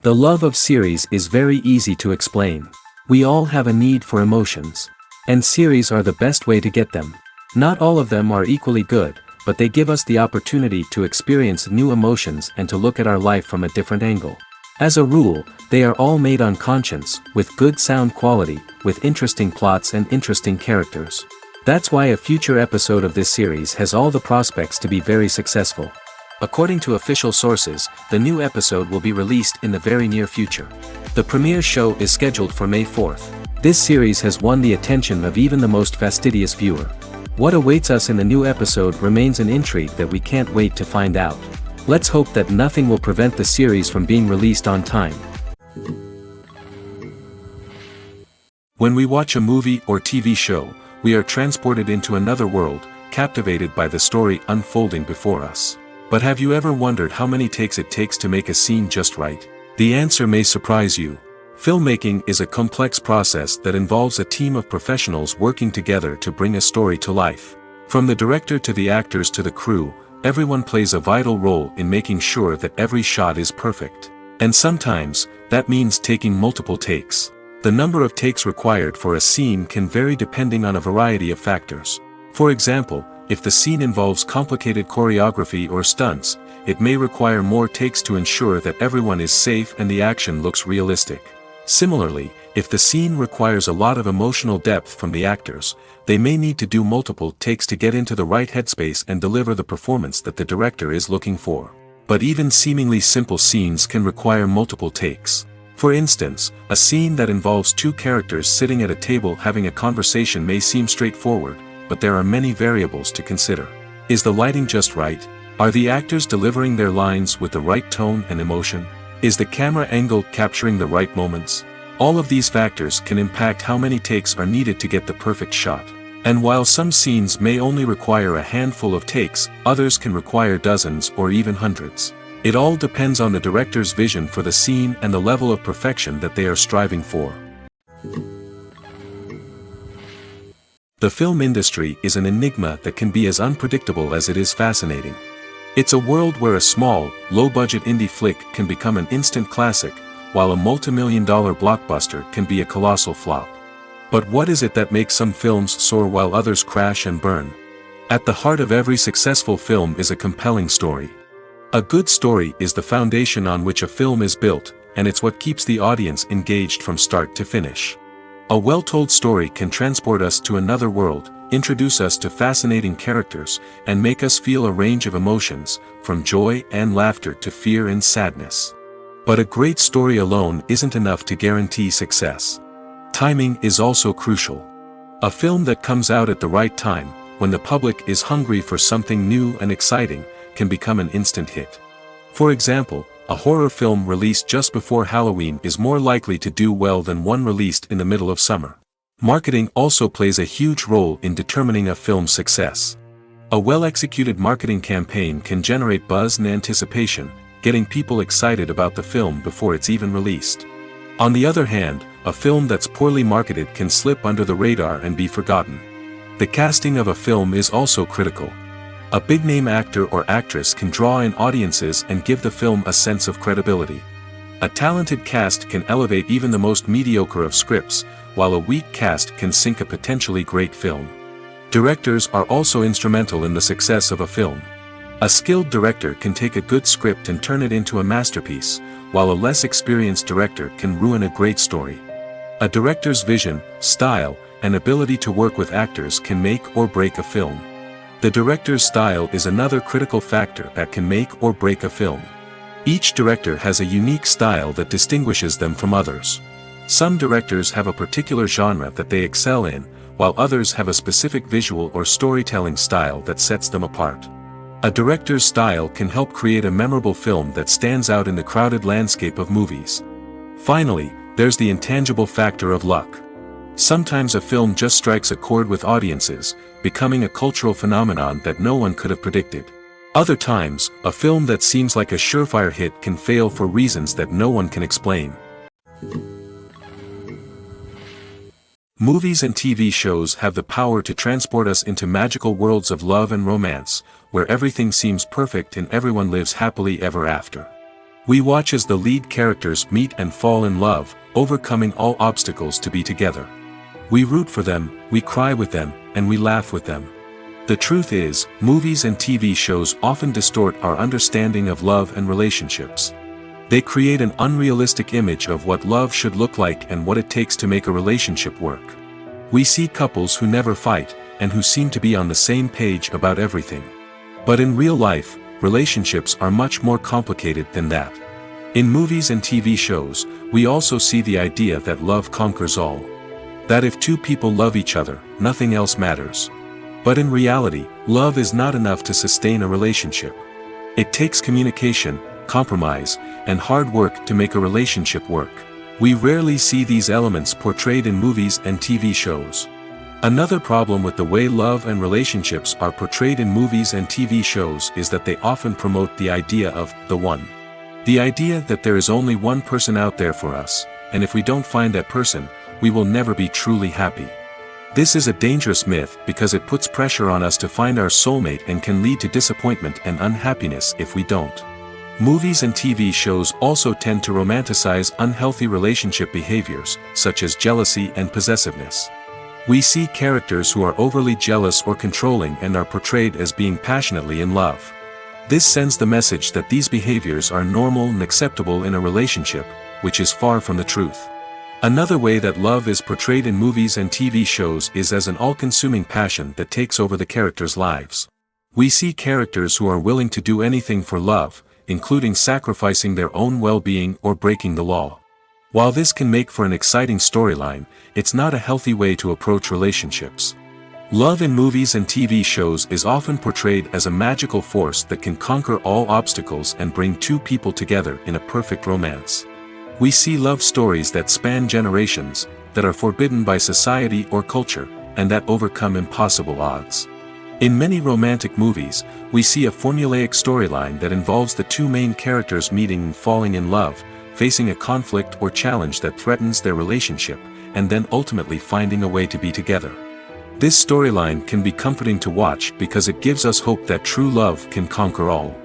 The love of series is very easy to explain. We all have a need for emotions. And series are the best way to get them. Not all of them are equally good, but they give us the opportunity to experience new emotions and to look at our life from a different angle. As a rule, they are all made on conscience, with good sound quality, with interesting plots and interesting characters. That's why a future episode of this series has all the prospects to be very successful. According to official sources, the new episode will be released in the very near future. The premiere show is scheduled for May 4th. This series has won the attention of even the most fastidious viewer. What awaits us in the new episode remains an intrigue that we can't wait to find out. Let's hope that nothing will prevent the series from being released on time. When we watch a movie or TV show, we are transported into another world, captivated by the story unfolding before us. But have you ever wondered how many takes it takes to make a scene just right? The answer may surprise you. Filmmaking is a complex process that involves a team of professionals working together to bring a story to life. From the director to the actors to the crew, everyone plays a vital role in making sure that every shot is perfect. And sometimes, that means taking multiple takes. The number of takes required for a scene can vary depending on a variety of factors. For example, if the scene involves complicated choreography or stunts, it may require more takes to ensure that everyone is safe and the action looks realistic. Similarly, if the scene requires a lot of emotional depth from the actors, they may need to do multiple takes to get into the right headspace and deliver the performance that the director is looking for. But even seemingly simple scenes can require multiple takes. For instance, a scene that involves two characters sitting at a table having a conversation may seem straightforward, but there are many variables to consider. Is the lighting just right? Are the actors delivering their lines with the right tone and emotion? Is the camera angle capturing the right moments? All of these factors can impact how many takes are needed to get the perfect shot. And while some scenes may only require a handful of takes, others can require dozens or even hundreds. It all depends on the director's vision for the scene and the level of perfection that they are striving for. The film industry is an enigma that can be as unpredictable as it is fascinating. It's a world where a small, low-budget indie flick can become an instant classic, while a multi-million-dollar blockbuster can be a colossal flop. But what is it that makes some films soar while others crash and burn? At the heart of every successful film is a compelling story. A good story is the foundation on which a film is built, and it's what keeps the audience engaged from start to finish. A well-told story can transport us to another world, introduce us to fascinating characters, and make us feel a range of emotions, from joy and laughter to fear and sadness. But a great story alone isn't enough to guarantee success. Timing is also crucial. A film that comes out at the right time, when the public is hungry for something new and exciting, can become an instant hit. For example, a horror film released just before Halloween is more likely to do well than one released in the middle of summer. Marketing also plays a huge role in determining a film's success. A well-executed marketing campaign can generate buzz and anticipation, getting people excited about the film before it's even released. On the other hand, a film that's poorly marketed can slip under the radar and be forgotten. The casting of a film is also critical. A big-name actor or actress can draw in audiences and give the film a sense of credibility. A talented cast can elevate even the most mediocre of scripts, while a weak cast can sink a potentially great film. Directors are also instrumental in the success of a film. A skilled director can take a good script and turn it into a masterpiece, while a less experienced director can ruin a great story. A director's vision, style, and ability to work with actors can make or break a film. The director's style is another critical factor that can make or break a film. Each director has a unique style that distinguishes them from others. Some directors have a particular genre that they excel in, while others have a specific visual or storytelling style that sets them apart. A director's style can help create a memorable film that stands out in the crowded landscape of movies. Finally, there's the intangible factor of luck. Sometimes a film just strikes a chord with audiences, becoming a cultural phenomenon that no one could have predicted. Other times, a film that seems like a surefire hit can fail for reasons that no one can explain. Movies and TV shows have the power to transport us into magical worlds of love and romance, where everything seems perfect and everyone lives happily ever after. We watch as the lead characters meet and fall in love, overcoming all obstacles to be together. We root for them, we cry with them, and we laugh with them. The truth is, movies and TV shows often distort our understanding of love and relationships. They create an unrealistic image of what love should look like and what it takes to make a relationship work. We see couples who never fight, and who seem to be on the same page about everything. But in real life, relationships are much more complicated than that. In movies and TV shows, we also see the idea that love conquers all. That if two people love each other, nothing else matters. But in reality, love is not enough to sustain a relationship. It takes communication, compromise, and hard work to make a relationship work. We rarely see these elements portrayed in movies and TV shows. Another problem with the way love and relationships are portrayed in movies and TV shows is that they often promote the idea of the one. The idea that there is only one person out there for us, and if we don't find that person, we will never be truly happy. This is a dangerous myth because it puts pressure on us to find our soulmate and can lead to disappointment and unhappiness if we don't. Movies and TV shows also tend to romanticize unhealthy relationship behaviors, such as jealousy and possessiveness. We see characters who are overly jealous or controlling and are portrayed as being passionately in love. This sends the message that these behaviors are normal and acceptable in a relationship, which is far from the truth. Another way that love is portrayed in movies and TV shows is as an all-consuming passion that takes over the characters' lives. We see characters who are willing to do anything for love, including sacrificing their own well-being or breaking the law. While this can make for an exciting storyline, it's not a healthy way to approach relationships. Love in movies and TV shows is often portrayed as a magical force that can conquer all obstacles and bring two people together in a perfect romance. We see love stories that span generations, that are forbidden by society or culture, and that overcome impossible odds. In many romantic movies, we see a formulaic storyline that involves the two main characters meeting and falling in love, facing a conflict or challenge that threatens their relationship, and then ultimately finding a way to be together. This storyline can be comforting to watch because it gives us hope that true love can conquer all.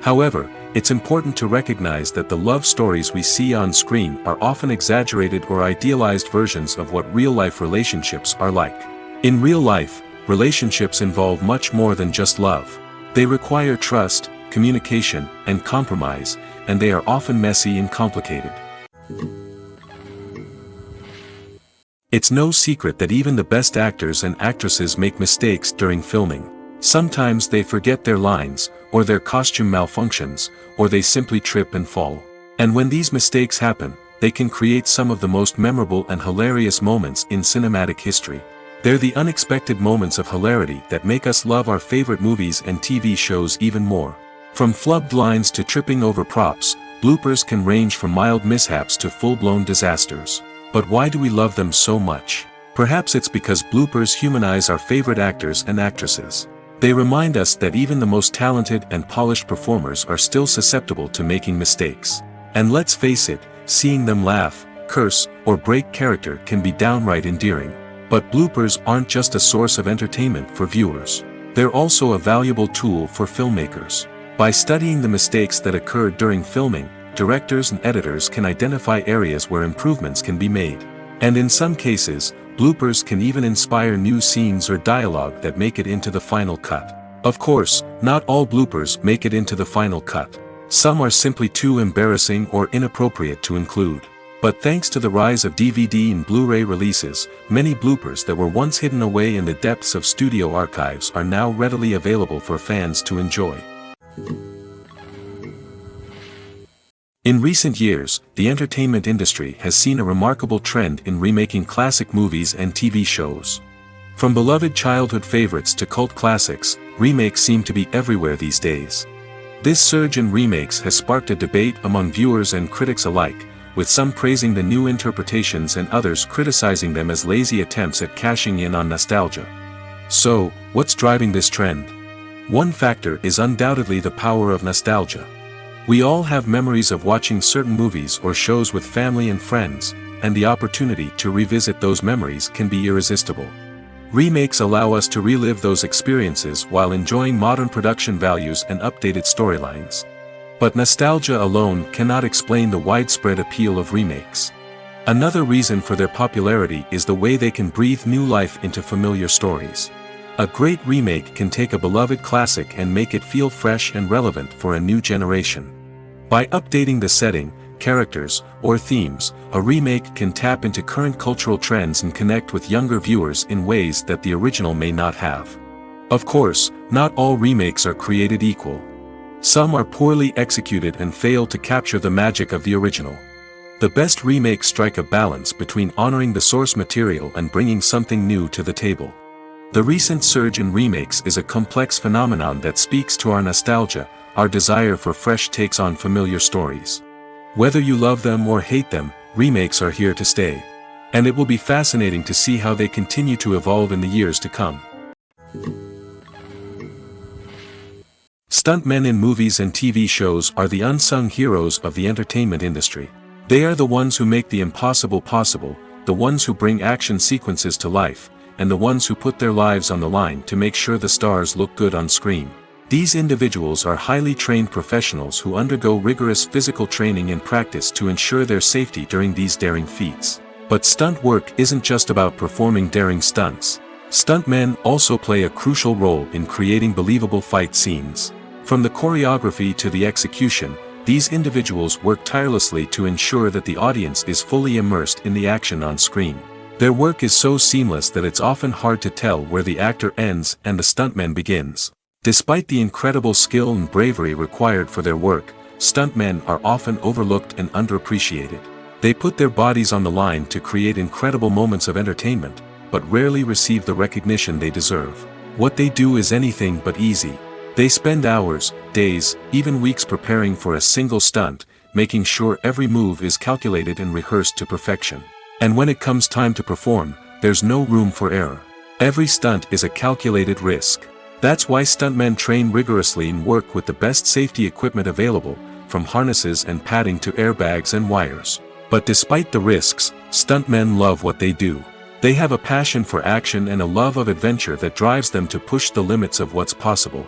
However, it's important to recognize that the love stories we see on screen are often exaggerated or idealized versions of what real-life relationships are like. In real life, relationships involve much more than just love. They require trust, communication, and compromise, and they are often messy and complicated. It's no secret that even the best actors and actresses make mistakes during filming. Sometimes they forget their lines, or their costume malfunctions, or they simply trip and fall. And when these mistakes happen, they can create some of the most memorable and hilarious moments in cinematic history. They're the unexpected moments of hilarity that make us love our favorite movies and TV shows even more. From flubbed lines to tripping over props, bloopers can range from mild mishaps to full-blown disasters. But why do we love them so much? Perhaps it's because bloopers humanize our favorite actors and actresses. They remind us that even the most talented and polished performers are still susceptible to making mistakes. And let's face it, seeing them laugh, curse, or break character can be downright endearing. But bloopers aren't just a source of entertainment for viewers. They're also a valuable tool for filmmakers. By studying the mistakes that occurred during filming, directors and editors can identify areas where improvements can be made. And in some cases, bloopers can even inspire new scenes or dialogue that make it into the final cut. Of course, not all bloopers make it into the final cut. Some are simply too embarrassing or inappropriate to include. But thanks to the rise of DVD and Blu-ray releases, many bloopers that were once hidden away in the depths of studio archives are now readily available for fans to enjoy. In recent years, the entertainment industry has seen a remarkable trend in remaking classic movies and TV shows. From beloved childhood favorites to cult classics, remakes seem to be everywhere these days. This surge in remakes has sparked a debate among viewers and critics alike, with some praising the new interpretations and others criticizing them as lazy attempts at cashing in on nostalgia. So, what's driving this trend? One factor is undoubtedly the power of nostalgia. We all have memories of watching certain movies or shows with family and friends, and the opportunity to revisit those memories can be irresistible. Remakes allow us to relive those experiences while enjoying modern production values and updated storylines. But nostalgia alone cannot explain the widespread appeal of remakes. Another reason for their popularity is the way they can breathe new life into familiar stories. A great remake can take a beloved classic and make it feel fresh and relevant for a new generation. By updating the setting, characters, or themes, a remake can tap into current cultural trends and connect with younger viewers in ways that the original may not have. Of course, not all remakes are created equal. Some are poorly executed and fail to capture the magic of the original. The best remakes strike a balance between honoring the source material and bringing something new to the table. The recent surge in remakes is a complex phenomenon that speaks to our nostalgia, our desire for fresh takes on familiar stories. Whether you love them or hate them, remakes are here to stay. And it will be fascinating to see how they continue to evolve in the years to come. Stuntmen in movies and TV shows are the unsung heroes of the entertainment industry. They are the ones who make the impossible possible, the ones who bring action sequences to life, and the ones who put their lives on the line to make sure the stars look good on screen. These individuals are highly trained professionals who undergo rigorous physical training and practice to ensure their safety during these daring feats. But stunt work isn't just about performing daring stunts. Stuntmen also play a crucial role in creating believable fight scenes. From the choreography to the execution, these individuals work tirelessly to ensure that the audience is fully immersed in the action on screen. Their work is so seamless that it's often hard to tell where the actor ends and the stuntman begins. Despite the incredible skill and bravery required for their work, stuntmen are often overlooked and underappreciated. They put their bodies on the line to create incredible moments of entertainment, but rarely receive the recognition they deserve. What they do is anything but easy. They spend hours, days, even weeks preparing for a single stunt, making sure every move is calculated and rehearsed to perfection. And when it comes time to perform, there's no room for error. Every stunt is a calculated risk. That's why stuntmen train rigorously and work with the best safety equipment available, from harnesses and padding to airbags and wires. But despite the risks, stuntmen love what they do. They have a passion for action and a love of adventure that drives them to push the limits of what's possible.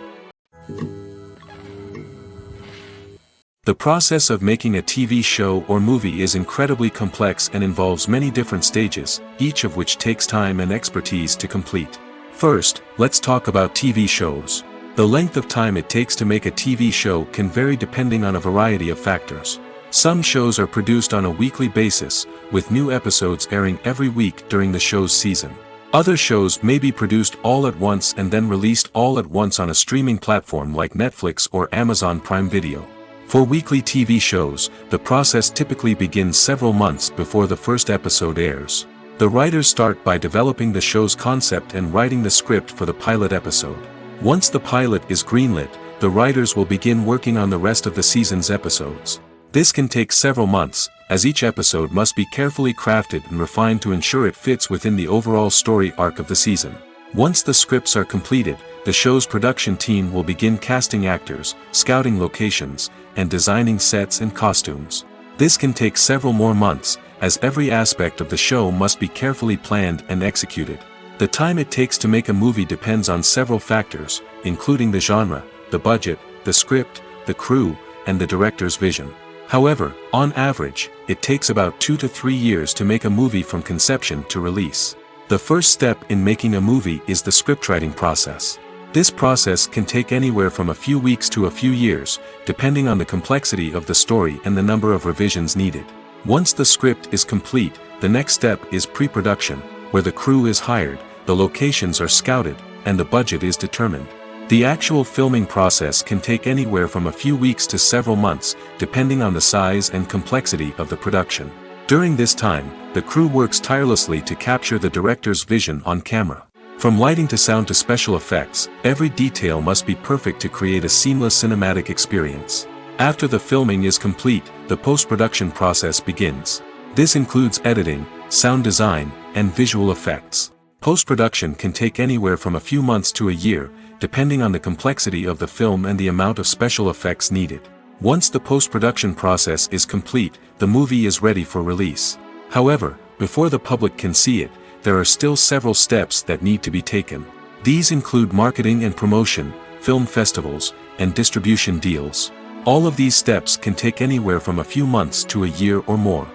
The process of making a TV show or movie is incredibly complex and involves many different stages, each of which takes time and expertise to complete. First, let's talk about TV shows. The length of time it takes to make a TV show can vary depending on a variety of factors. Some shows are produced on a weekly basis, with new episodes airing every week during the show's season. Other shows may be produced all at once and then released all at once on a streaming platform like Netflix or Amazon Prime Video. For weekly TV shows, the process typically begins several months before the first episode airs. The writers start by developing the show's concept and writing the script for the pilot episode. Once the pilot is greenlit, the writers will begin working on the rest of the season's episodes. This can take several months, as each episode must be carefully crafted and refined to ensure it fits within the overall story arc of the season. Once the scripts are completed, the show's production team will begin casting actors, scouting locations, and designing sets and costumes. This can take several more months, as every aspect of the show must be carefully planned and executed. The time it takes to make a movie depends on several factors, including the genre, the budget, the script, the crew, and the director's vision. However, on average, it takes about 2 to 3 years to make a movie from conception to release. The first step in making a movie is the scriptwriting process. This process can take anywhere from a few weeks to a few years, depending on the complexity of the story and the number of revisions needed. Once the script is complete, the next step is pre-production, where the crew is hired, the locations are scouted, and the budget is determined. The actual filming process can take anywhere from a few weeks to several months, depending on the size and complexity of the production. During this time, the crew works tirelessly to capture the director's vision on camera. From lighting to sound to special effects, every detail must be perfect to create a seamless cinematic experience. After the filming is complete, the post-production process begins. This includes editing, sound design, and visual effects. Post-production can take anywhere from a few months to a year, depending on the complexity of the film and the amount of special effects needed. Once the post-production process is complete, the movie is ready for release. However, before the public can see it, there are still several steps that need to be taken. These include marketing and promotion, film festivals, and distribution deals. All of these steps can take anywhere from a few months to a year or more.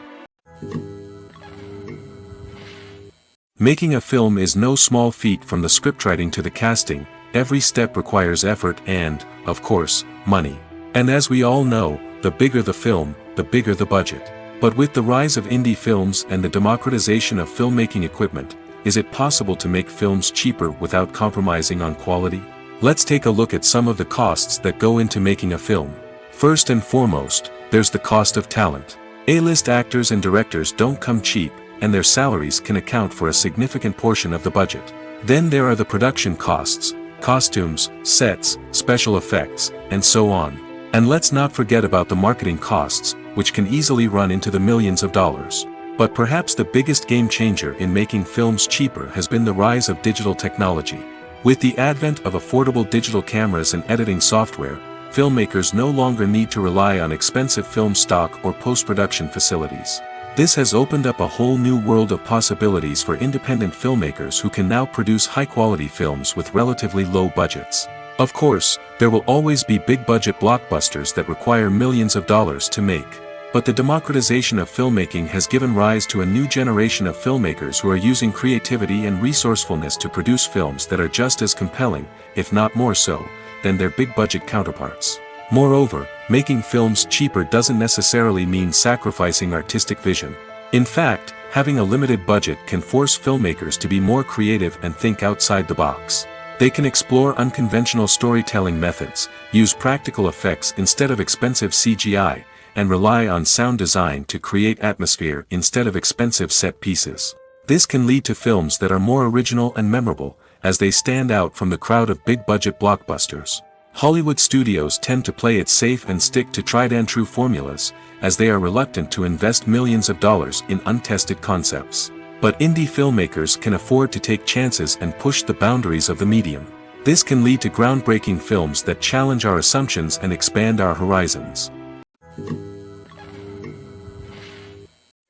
Making a film is no small feat. From the scriptwriting to the casting, every step requires effort and, of course, money. And as we all know, the bigger the film, the bigger the budget. But with the rise of indie films and the democratization of filmmaking equipment, is it possible to make films cheaper without compromising on quality? Let's take a look at some of the costs that go into making a film. First and foremost, there's the cost of talent. A-list actors and directors don't come cheap, and their salaries can account for a significant portion of the budget. Then there are the production costs, costumes, sets, special effects, and so on. And let's not forget about the marketing costs, which can easily run into the millions of dollars. But perhaps the biggest game changer in making films cheaper has been the rise of digital technology. With the advent of affordable digital cameras and editing software, filmmakers no longer need to rely on expensive film stock or post-production facilities. This has opened up a whole new world of possibilities for independent filmmakers who can now produce high-quality films with relatively low budgets. Of course, there will always be big-budget blockbusters that require millions of dollars to make. But the democratization of filmmaking has given rise to a new generation of filmmakers who are using creativity and resourcefulness to produce films that are just as compelling, if not more so, than their big-budget counterparts. Moreover, making films cheaper doesn't necessarily mean sacrificing artistic vision. In fact, having a limited budget can force filmmakers to be more creative and think outside the box. They can explore unconventional storytelling methods, use practical effects instead of expensive CGI, and rely on sound design to create atmosphere instead of expensive set pieces. This can lead to films that are more original and memorable, as they stand out from the crowd of big-budget blockbusters. Hollywood studios tend to play it safe and stick to tried-and-true formulas, as they are reluctant to invest millions of dollars in untested concepts. But indie filmmakers can afford to take chances and push the boundaries of the medium. This can lead to groundbreaking films that challenge our assumptions and expand our horizons.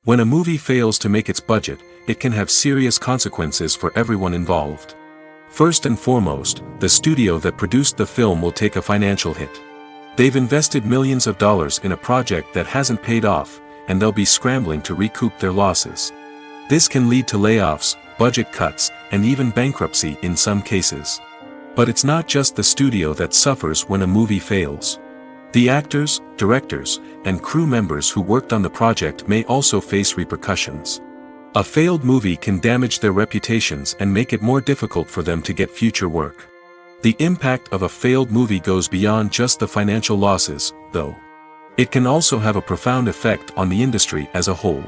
When a movie fails to make its budget, it can have serious consequences for everyone involved. First and foremost, the studio that produced the film will take a financial hit. They've invested millions of dollars in a project that hasn't paid off, and they'll be scrambling to recoup their losses. This can lead to layoffs, budget cuts, and even bankruptcy in some cases. But it's not just the studio that suffers when a movie fails. The actors, directors, and crew members who worked on the project may also face repercussions. A failed movie can damage their reputations and make it more difficult for them to get future work. The impact of a failed movie goes beyond just the financial losses, though. It can also have a profound effect on the industry as a whole.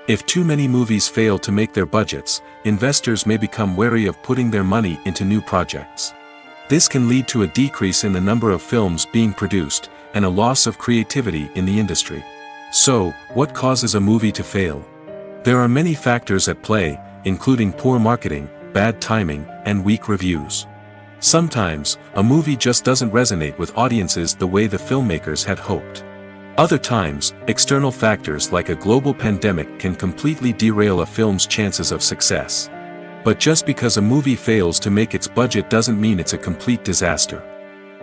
If too many movies fail to make their budgets, investors may become wary of putting their money into new projects. This can lead to a decrease in the number of films being produced, and a loss of creativity in the industry. So, what causes a movie to fail? There are many factors at play, including poor marketing, bad timing, and weak reviews. Sometimes, a movie just doesn't resonate with audiences the way the filmmakers had hoped. Other times, external factors like a global pandemic can completely derail a film's chances of success. But just because a movie fails to make its budget doesn't mean it's a complete disaster.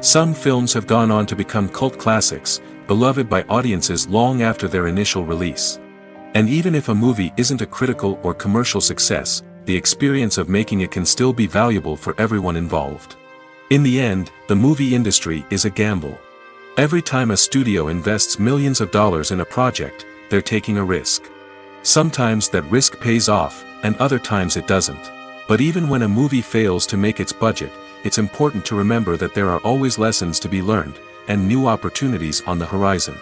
Some films have gone on to become cult classics, beloved by audiences long after their initial release. And even if a movie isn't a critical or commercial success, the experience of making it can still be valuable for everyone involved. In the end, the movie industry is a gamble. Every time a studio invests millions of dollars in a project, they're taking a risk. Sometimes that risk pays off, and other times it doesn't. But even when a movie fails to make its budget, it's important to remember that there are always lessons to be learned, and new opportunities on the horizon.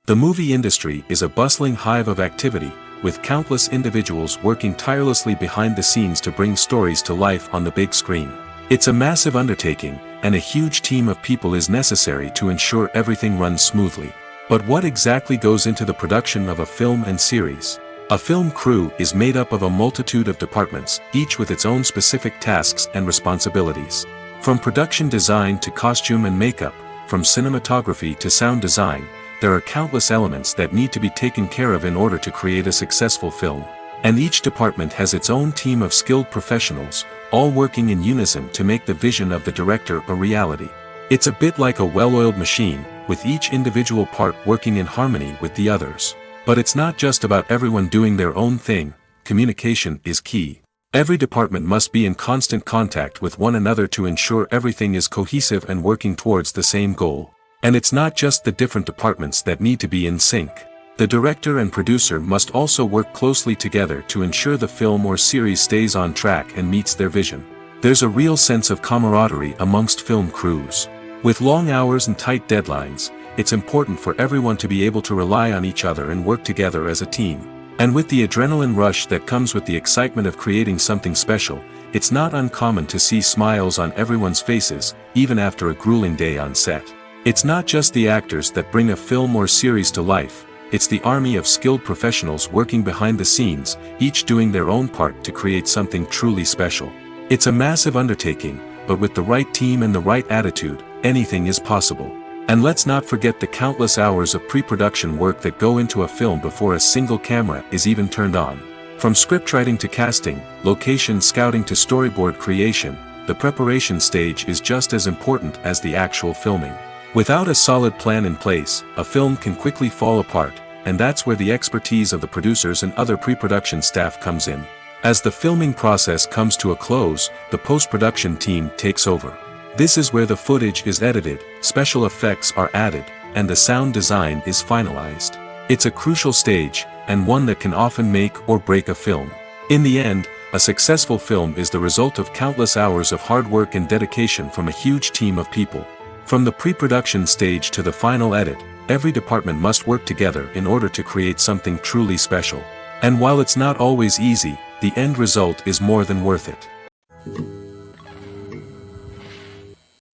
The movie industry is a bustling hive of activity, with countless individuals working tirelessly behind the scenes to bring stories to life on the big screen. It's a massive undertaking, and a huge team of people is necessary to ensure everything runs smoothly. But what exactly goes into the production of a film and series? A film crew is made up of a multitude of departments, each with its own specific tasks and responsibilities. From production design to costume and makeup, from cinematography to sound design, there are countless elements that need to be taken care of in order to create a successful film. And each department has its own team of skilled professionals, all working in unison to make the vision of the director a reality. It's a bit like a well-oiled machine, with each individual part working in harmony with the others. But it's not just about everyone doing their own thing. Communication is key. Every department must be in constant contact with one another to ensure everything is cohesive and working towards the same goal. And it's not just the different departments that need to be in sync. The director and producer must also work closely together to ensure the film or series stays on track and meets their vision. There's a real sense of camaraderie amongst film crews. With long hours and tight deadlines, it's important for everyone to be able to rely on each other and work together as a team. And with the adrenaline rush that comes with the excitement of creating something special, it's not uncommon to see smiles on everyone's faces, even after a grueling day on set. It's not just the actors that bring a film or series to life, it's the army of skilled professionals working behind the scenes, each doing their own part to create something truly special. It's a massive undertaking, but with the right team and the right attitude, anything is possible. And let's not forget the countless hours of pre-production work that go into a film before a single camera is even turned on. From scriptwriting to casting, location scouting to storyboard creation, the preparation stage is just as important as the actual filming. Without a solid plan in place, a film can quickly fall apart, and that's where the expertise of the producers and other pre-production staff comes in. As the filming process comes to a close, the post-production team takes over. This is where the footage is edited, special effects are added, and the sound design is finalized. It's a crucial stage, and one that can often make or break a film. In the end, a successful film is the result of countless hours of hard work and dedication from a huge team of people. From the pre-production stage to the final edit, every department must work together in order to create something truly special. And while it's not always easy, the end result is more than worth it.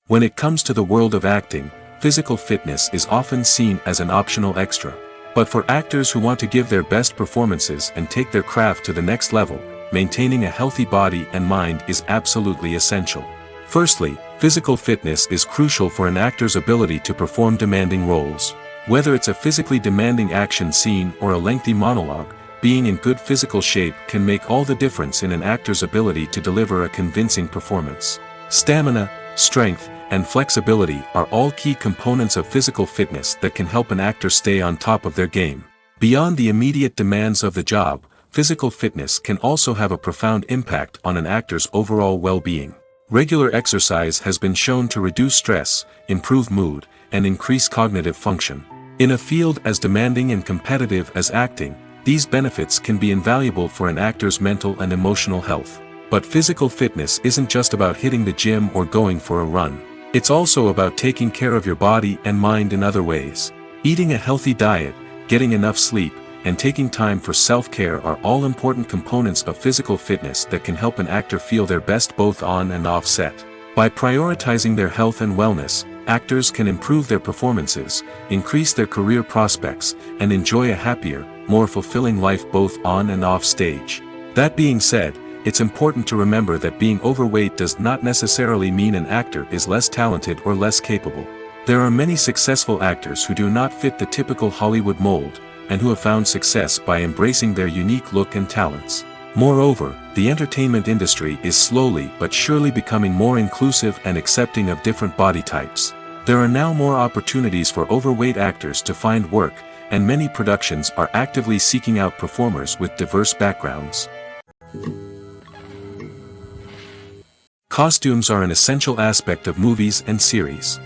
When it comes to the world of acting, physical fitness is often seen as an optional extra. But for actors who want to give their best performances and take their craft to the next level, maintaining a healthy body and mind is absolutely essential. Firstly, physical fitness is crucial for an actor's ability to perform demanding roles. Whether it's a physically demanding action scene or a lengthy monologue, being in good physical shape can make all the difference in an actor's ability to deliver a convincing performance. Stamina, strength, and flexibility are all key components of physical fitness that can help an actor stay on top of their game. Beyond the immediate demands of the job, physical fitness can also have a profound impact on an actor's overall well-being. Regular exercise has been shown to reduce stress, improve mood, and increase cognitive function. In a field as demanding and competitive as acting, these benefits can be invaluable for an actor's mental and emotional health. But physical fitness isn't just about hitting the gym or going for a run. It's also about taking care of your body and mind in other ways. Eating a healthy diet, getting enough sleep, and taking time for self-care are all important components of physical fitness that can help an actor feel their best both on and off set. By prioritizing their health and wellness, actors can improve their performances, increase their career prospects, and enjoy a happier, more fulfilling life both on and off stage. That being said, it's important to remember that being overweight does not necessarily mean an actor is less talented or less capable. There are many successful actors who do not fit the typical Hollywood mold, and who have found success by embracing their unique look and talents. Moreover, the entertainment industry is slowly but surely becoming more inclusive and accepting of different body types. There are now more opportunities for overweight actors to find work, and many productions are actively seeking out performers with diverse backgrounds. Costumes are an essential aspect of movies and series.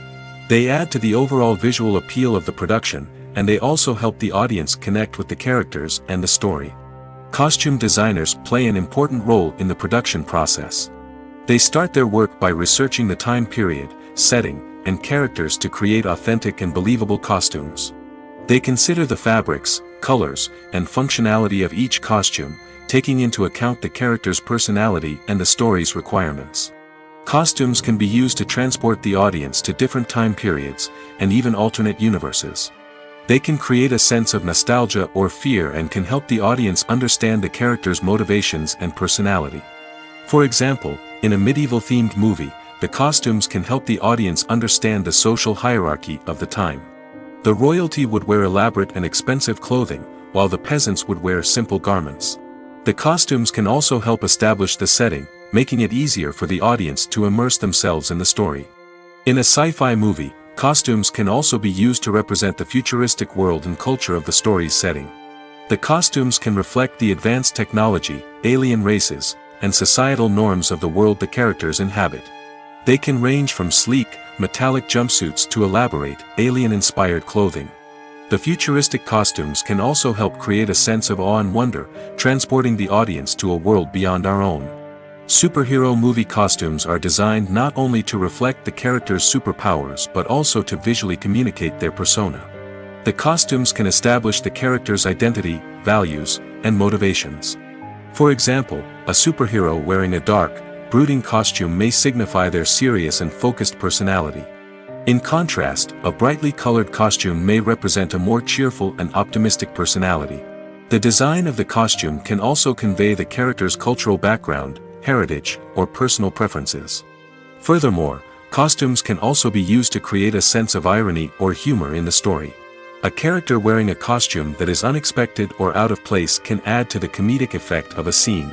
They add to the overall visual appeal of the production, and they also help the audience connect with the characters and the story. Costume designers play an important role in the production process. They start their work by researching the time period, setting, and characters to create authentic and believable costumes. They consider the fabrics, colors, and functionality of each costume, taking into account the character's personality and the story's requirements. Costumes can be used to transport the audience to different time periods, and even alternate universes. They can create a sense of nostalgia or fear and can help the audience understand the character's motivations and personality. For example, in a medieval-themed movie, the costumes can help the audience understand the social hierarchy of the time. The royalty would wear elaborate and expensive clothing, while the peasants would wear simple garments. The costumes can also help establish the setting, making it easier for the audience to immerse themselves in the story. In a sci-fi movie, costumes can also be used to represent the futuristic world and culture of the story's setting. The costumes can reflect the advanced technology, alien races, and societal norms of the world the characters inhabit. They can range from sleek, metallic jumpsuits to elaborate, alien-inspired clothing. The futuristic costumes can also help create a sense of awe and wonder, transporting the audience to a world beyond our own. Superhero movie costumes are designed not only to reflect the character's superpowers but also to visually communicate their persona. The costumes can establish the character's identity, values, and motivations. For example, a superhero wearing a dark, brooding costume may signify their serious and focused personality. In contrast, a brightly colored costume may represent a more cheerful and optimistic personality. The design of the costume can also convey the character's cultural background, heritage, or personal preferences. Furthermore, costumes can also be used to create a sense of irony or humor in the story. A character wearing a costume that is unexpected or out of place can add to the comedic effect of a scene.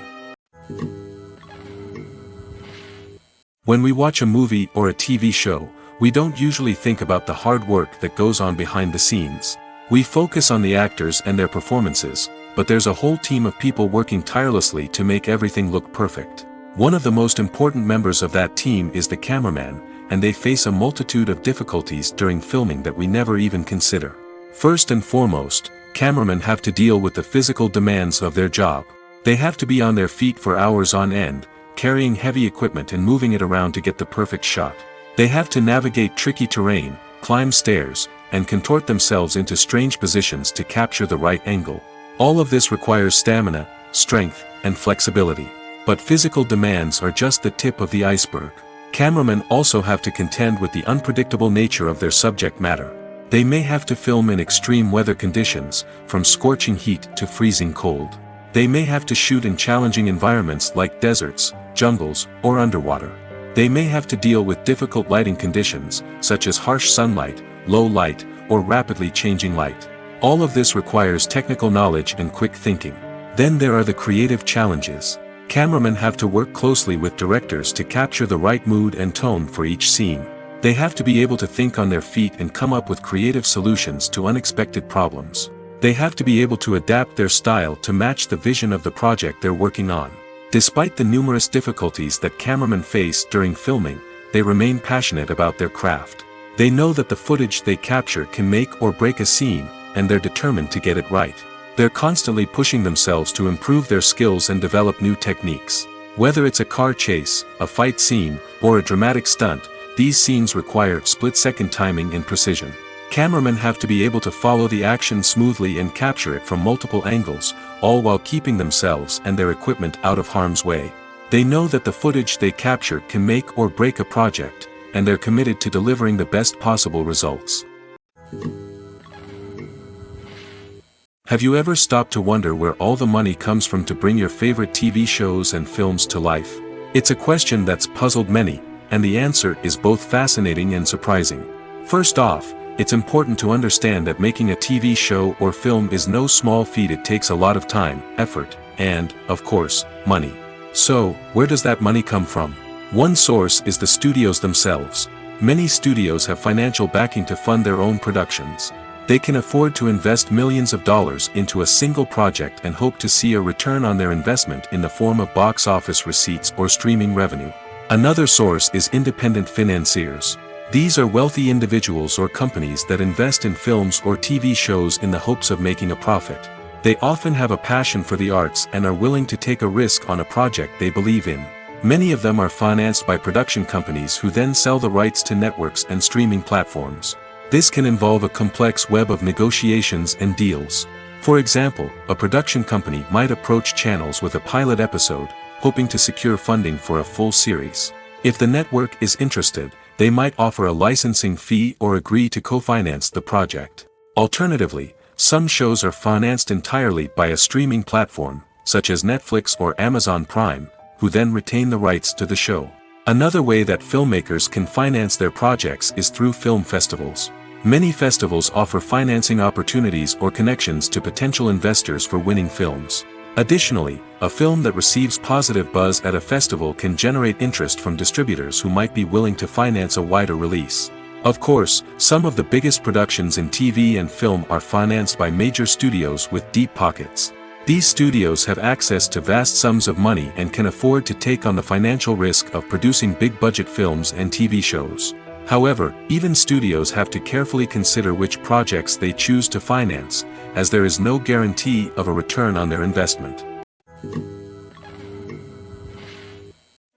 When we watch a movie or a TV show, we don't usually think about the hard work that goes on behind the scenes. We focus on the actors and their performances, but there's a whole team of people working tirelessly to make everything look perfect. One of the most important members of that team is the cameraman, and they face a multitude of difficulties during filming that we never even consider. First and foremost, cameramen have to deal with the physical demands of their job. They have to be on their feet for hours on end, carrying heavy equipment and moving it around to get the perfect shot. They have to navigate tricky terrain, climb stairs, and contort themselves into strange positions to capture the right angle. All of this requires stamina, strength, and flexibility. But physical demands are just the tip of the iceberg. Cameramen also have to contend with the unpredictable nature of their subject matter. They may have to film in extreme weather conditions, from scorching heat to freezing cold. They may have to shoot in challenging environments like deserts, jungles, or underwater. They may have to deal with difficult lighting conditions, such as harsh sunlight, low light, or rapidly changing light. All of this requires technical knowledge and quick thinking. Then there are the creative challenges. Cameramen have to work closely with directors to capture the right mood and tone for each scene. They have to be able to think on their feet and come up with creative solutions to unexpected problems. They have to be able to adapt their style to match the vision of the project they're working on. Despite the numerous difficulties that cameramen face during filming, they remain passionate about their craft. They know that the footage they capture can make or break a scene, and they're determined to get it right. They're constantly pushing themselves to improve their skills and develop new techniques. Whether it's a car chase, a fight scene, or a dramatic stunt, these scenes require split-second timing and precision. Cameramen have to be able to follow the action smoothly and capture it from multiple angles, all while keeping themselves and their equipment out of harm's way. They know that the footage they capture can make or break a project, and they're committed to delivering the best possible results. Have you ever stopped to wonder where all the money comes from to bring your favorite TV shows and films to life? It's a question that's puzzled many, and the answer is both fascinating and surprising. First off, it's important to understand that making a TV show or film is no small feat. It takes a lot of time, effort, and, of course, money. So, where does that money come from? One source is the studios themselves. Many studios have financial backing to fund their own productions. They can afford to invest millions of dollars into a single project and hope to see a return on their investment in the form of box office receipts or streaming revenue. Another source is independent financiers. These are wealthy individuals or companies that invest in films or TV shows in the hopes of making a profit. They often have a passion for the arts and are willing to take a risk on a project they believe in. Many of them are financed by production companies who then sell the rights to networks and streaming platforms. This can involve a complex web of negotiations and deals. For example, a production company might approach channels with a pilot episode, hoping to secure funding for a full series. If the network is interested, they might offer a licensing fee or agree to co-finance the project. Alternatively, some shows are financed entirely by a streaming platform, such as Netflix or Amazon Prime, who then retain the rights to the show. Another way that filmmakers can finance their projects is through film festivals. Many festivals offer financing opportunities or connections to potential investors for winning films. Additionally, a film that receives positive buzz at a festival can generate interest from distributors who might be willing to finance a wider release. Of course, some of the biggest productions in TV and film are financed by major studios with deep pockets. These studios have access to vast sums of money and can afford to take on the financial risk of producing big-budget films and TV shows. However, even studios have to carefully consider which projects they choose to finance, as there is no guarantee of a return on their investment.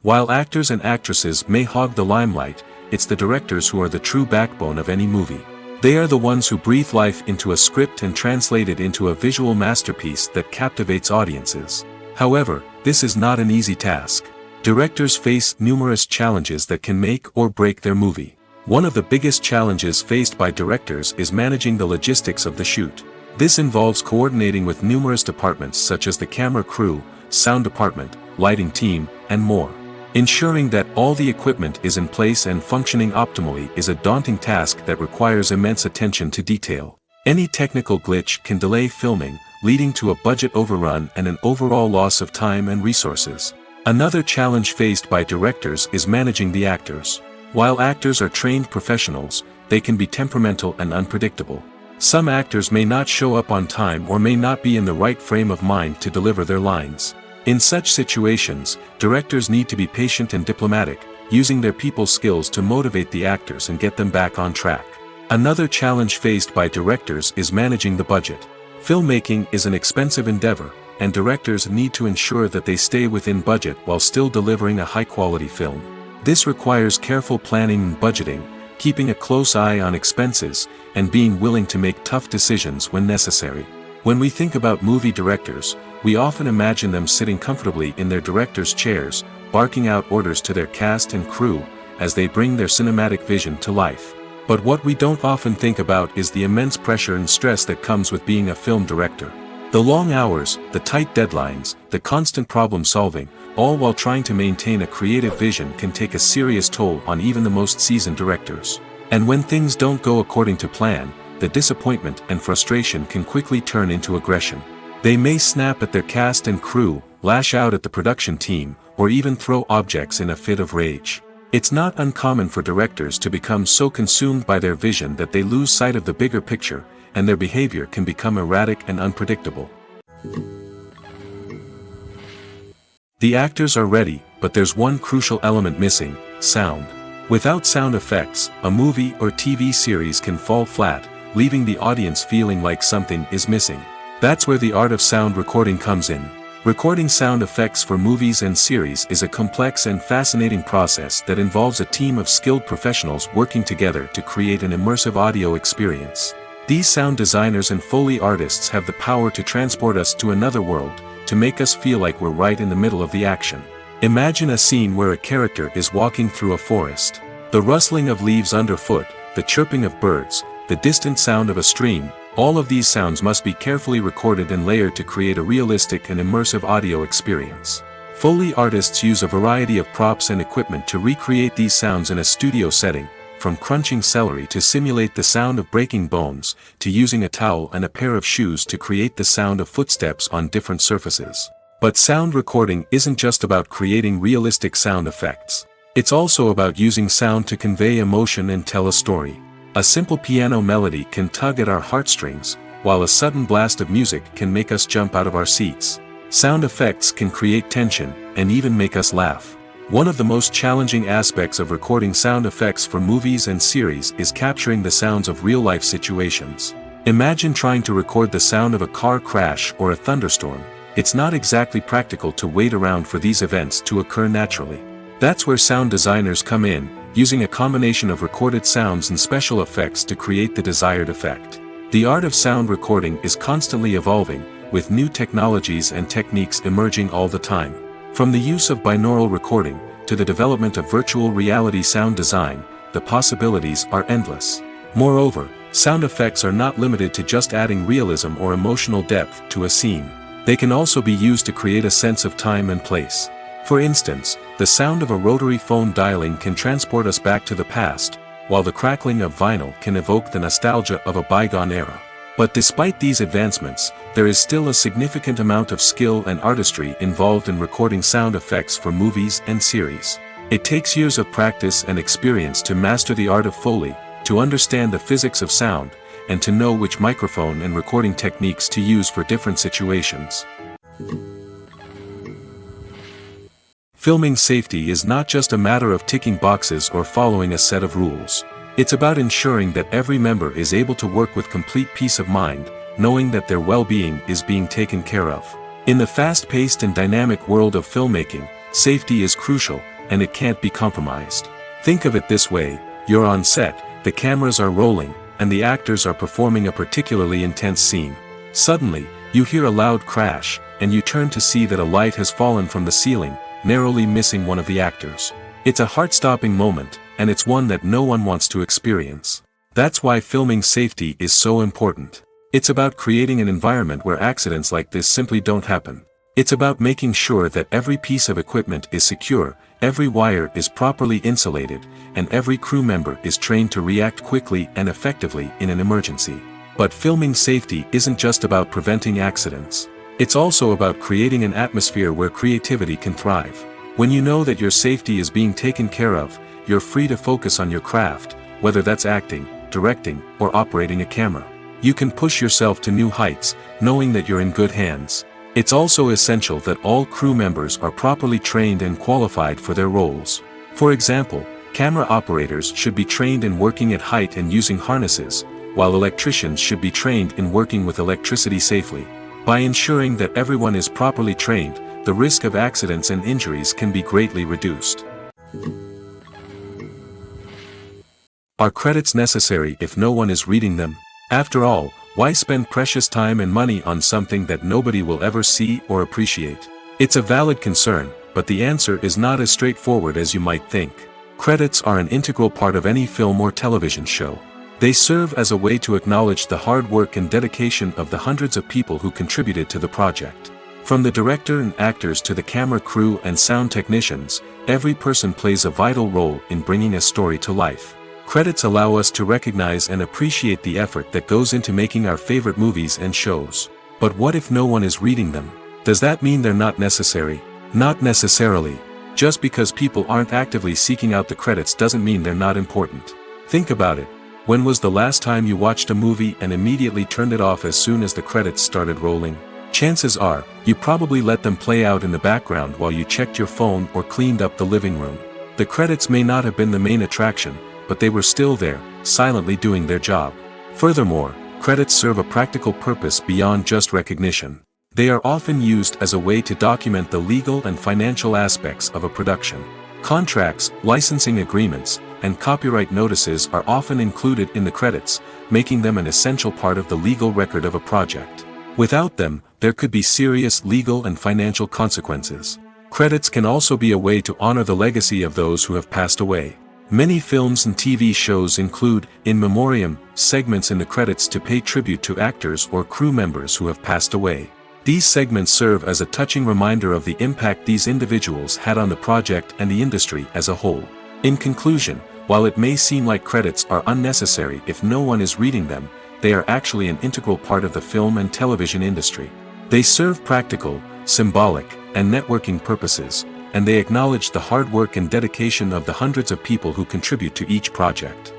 While actors and actresses may hog the limelight, it's the directors who are the true backbone of any movie. They are the ones who breathe life into a script and translate it into a visual masterpiece that captivates audiences. However, this is not an easy task. Directors face numerous challenges that can make or break their movie. One of the biggest challenges faced by directors is managing the logistics of the shoot. This involves coordinating with numerous departments such as the camera crew, sound department, lighting team, and more. Ensuring that all the equipment is in place and functioning optimally is a daunting task that requires immense attention to detail. Any technical glitch can delay filming, leading to a budget overrun and an overall loss of time and resources. Another challenge faced by directors is managing the actors. While actors are trained professionals, they can be temperamental and unpredictable. Some actors may not show up on time or may not be in the right frame of mind to deliver their lines. In such situations, directors need to be patient and diplomatic, using their people skills to motivate the actors and get them back on track. Another challenge faced by directors is managing the budget. Filmmaking is an expensive endeavor, and directors need to ensure that they stay within budget while still delivering a high-quality film. This requires careful planning and budgeting, keeping a close eye on expenses, and being willing to make tough decisions when necessary. When we think about movie directors, we often imagine them sitting comfortably in their director's chairs, barking out orders to their cast and crew, as they bring their cinematic vision to life. But what we don't often think about is the immense pressure and stress that comes with being a film director. The long hours, the tight deadlines, the constant problem solving, all while trying to maintain a creative vision can take a serious toll on even the most seasoned directors. And when things don't go according to plan, the disappointment and frustration can quickly turn into aggression. They may snap at their cast and crew, lash out at the production team, or even throw objects in a fit of rage. It's not uncommon for directors to become so consumed by their vision that they lose sight of the bigger picture, and their behavior can become erratic and unpredictable. The actors are ready, but there's one crucial element missing: sound. Without sound effects, a movie or TV series can fall flat, leaving the audience feeling like something is missing. That's where the art of sound recording comes in. Recording sound effects for movies and series is a complex and fascinating process that involves a team of skilled professionals working together to create an immersive audio experience. These sound designers and Foley artists have the power to transport us to another world, to make us feel like we're right in the middle of the action. Imagine a scene where a character is walking through a forest. The rustling of leaves underfoot, the chirping of birds, the distant sound of a stream, all of these sounds must be carefully recorded and layered to create a realistic and immersive audio experience. Foley artists use a variety of props and equipment to recreate these sounds in a studio setting, from crunching celery to simulate the sound of breaking bones, to using a towel and a pair of shoes to create the sound of footsteps on different surfaces. But sound recording isn't just about creating realistic sound effects. It's also about using sound to convey emotion and tell a story. A simple piano melody can tug at our heartstrings, while a sudden blast of music can make us jump out of our seats. Sound effects can create tension, and even make us laugh. One of the most challenging aspects of recording sound effects for movies and series is capturing the sounds of real-life situations. Imagine trying to record the sound of a car crash or a thunderstorm. It's not exactly practical to wait around for these events to occur naturally. That's where sound designers come in, using a combination of recorded sounds and special effects to create the desired effect. The art of sound recording is constantly evolving, with new technologies and techniques emerging all the time. From the use of binaural recording, to the development of virtual reality sound design, the possibilities are endless. Moreover, sound effects are not limited to just adding realism or emotional depth to a scene. They can also be used to create a sense of time and place. For instance, the sound of a rotary phone dialing can transport us back to the past, while the crackling of vinyl can evoke the nostalgia of a bygone era. But despite these advancements, there is still a significant amount of skill and artistry involved in recording sound effects for movies and series. It takes years of practice and experience to master the art of Foley, to understand the physics of sound, and to know which microphone and recording techniques to use for different situations. Filming safety is not just a matter of ticking boxes or following a set of rules. It's about ensuring that every member is able to work with complete peace of mind, knowing that their well-being is being taken care of. In the fast-paced and dynamic world of filmmaking, safety is crucial, and it can't be compromised. Think of it this way: you're on set, the cameras are rolling, and the actors are performing a particularly intense scene. Suddenly, you hear a loud crash, and you turn to see that a light has fallen from the ceiling, narrowly missing one of the actors. It's a heart-stopping moment, and it's one that no one wants to experience. That's why filming safety is so important. It's about creating an environment where accidents like this simply don't happen. It's about making sure that every piece of equipment is secure, every wire is properly insulated, and every crew member is trained to react quickly and effectively in an emergency. But filming safety isn't just about preventing accidents. It's also about creating an atmosphere where creativity can thrive. When you know that your safety is being taken care of, you're free to focus on your craft, whether that's acting, directing, or operating a camera. You can push yourself to new heights, knowing that you're in good hands. It's also essential that all crew members are properly trained and qualified for their roles. For example, camera operators should be trained in working at height and using harnesses, while electricians should be trained in working with electricity safely. By ensuring that everyone is properly trained, the risk of accidents and injuries can be greatly reduced. Are credits necessary if no one is reading them? After all, why spend precious time and money on something that nobody will ever see or appreciate? It's a valid concern, but the answer is not as straightforward as you might think. Credits are an integral part of any film or television show. They serve as a way to acknowledge the hard work and dedication of the hundreds of people who contributed to the project. From the director and actors to the camera crew and sound technicians, every person plays a vital role in bringing a story to life. Credits allow us to recognize and appreciate the effort that goes into making our favorite movies and shows. But what if no one is reading them? Does that mean they're not necessary? Not necessarily. Just because people aren't actively seeking out the credits doesn't mean they're not important. Think about it. When was the last time you watched a movie and immediately turned it off as soon as the credits started rolling? Chances are, you probably let them play out in the background while you checked your phone or cleaned up the living room. The credits may not have been the main attraction, but they were still there, silently doing their job. Furthermore, credits serve a practical purpose beyond just recognition. They are often used as a way to document the legal and financial aspects of a production. Contracts, licensing agreements, and copyright notices are often included in the credits, making them an essential part of the legal record of a project. Without them, there could be serious legal and financial consequences. Credits can also be a way to honor the legacy of those who have passed away. Many films and TV shows include, in memoriam, segments in the credits to pay tribute to actors or crew members who have passed away. These segments serve as a touching reminder of the impact these individuals had on the project and the industry as a whole. In conclusion, while it may seem like credits are unnecessary if no one is reading them, they are actually an integral part of the film and television industry. They serve practical, symbolic, and networking purposes, and they acknowledge the hard work and dedication of the hundreds of people who contribute to each project.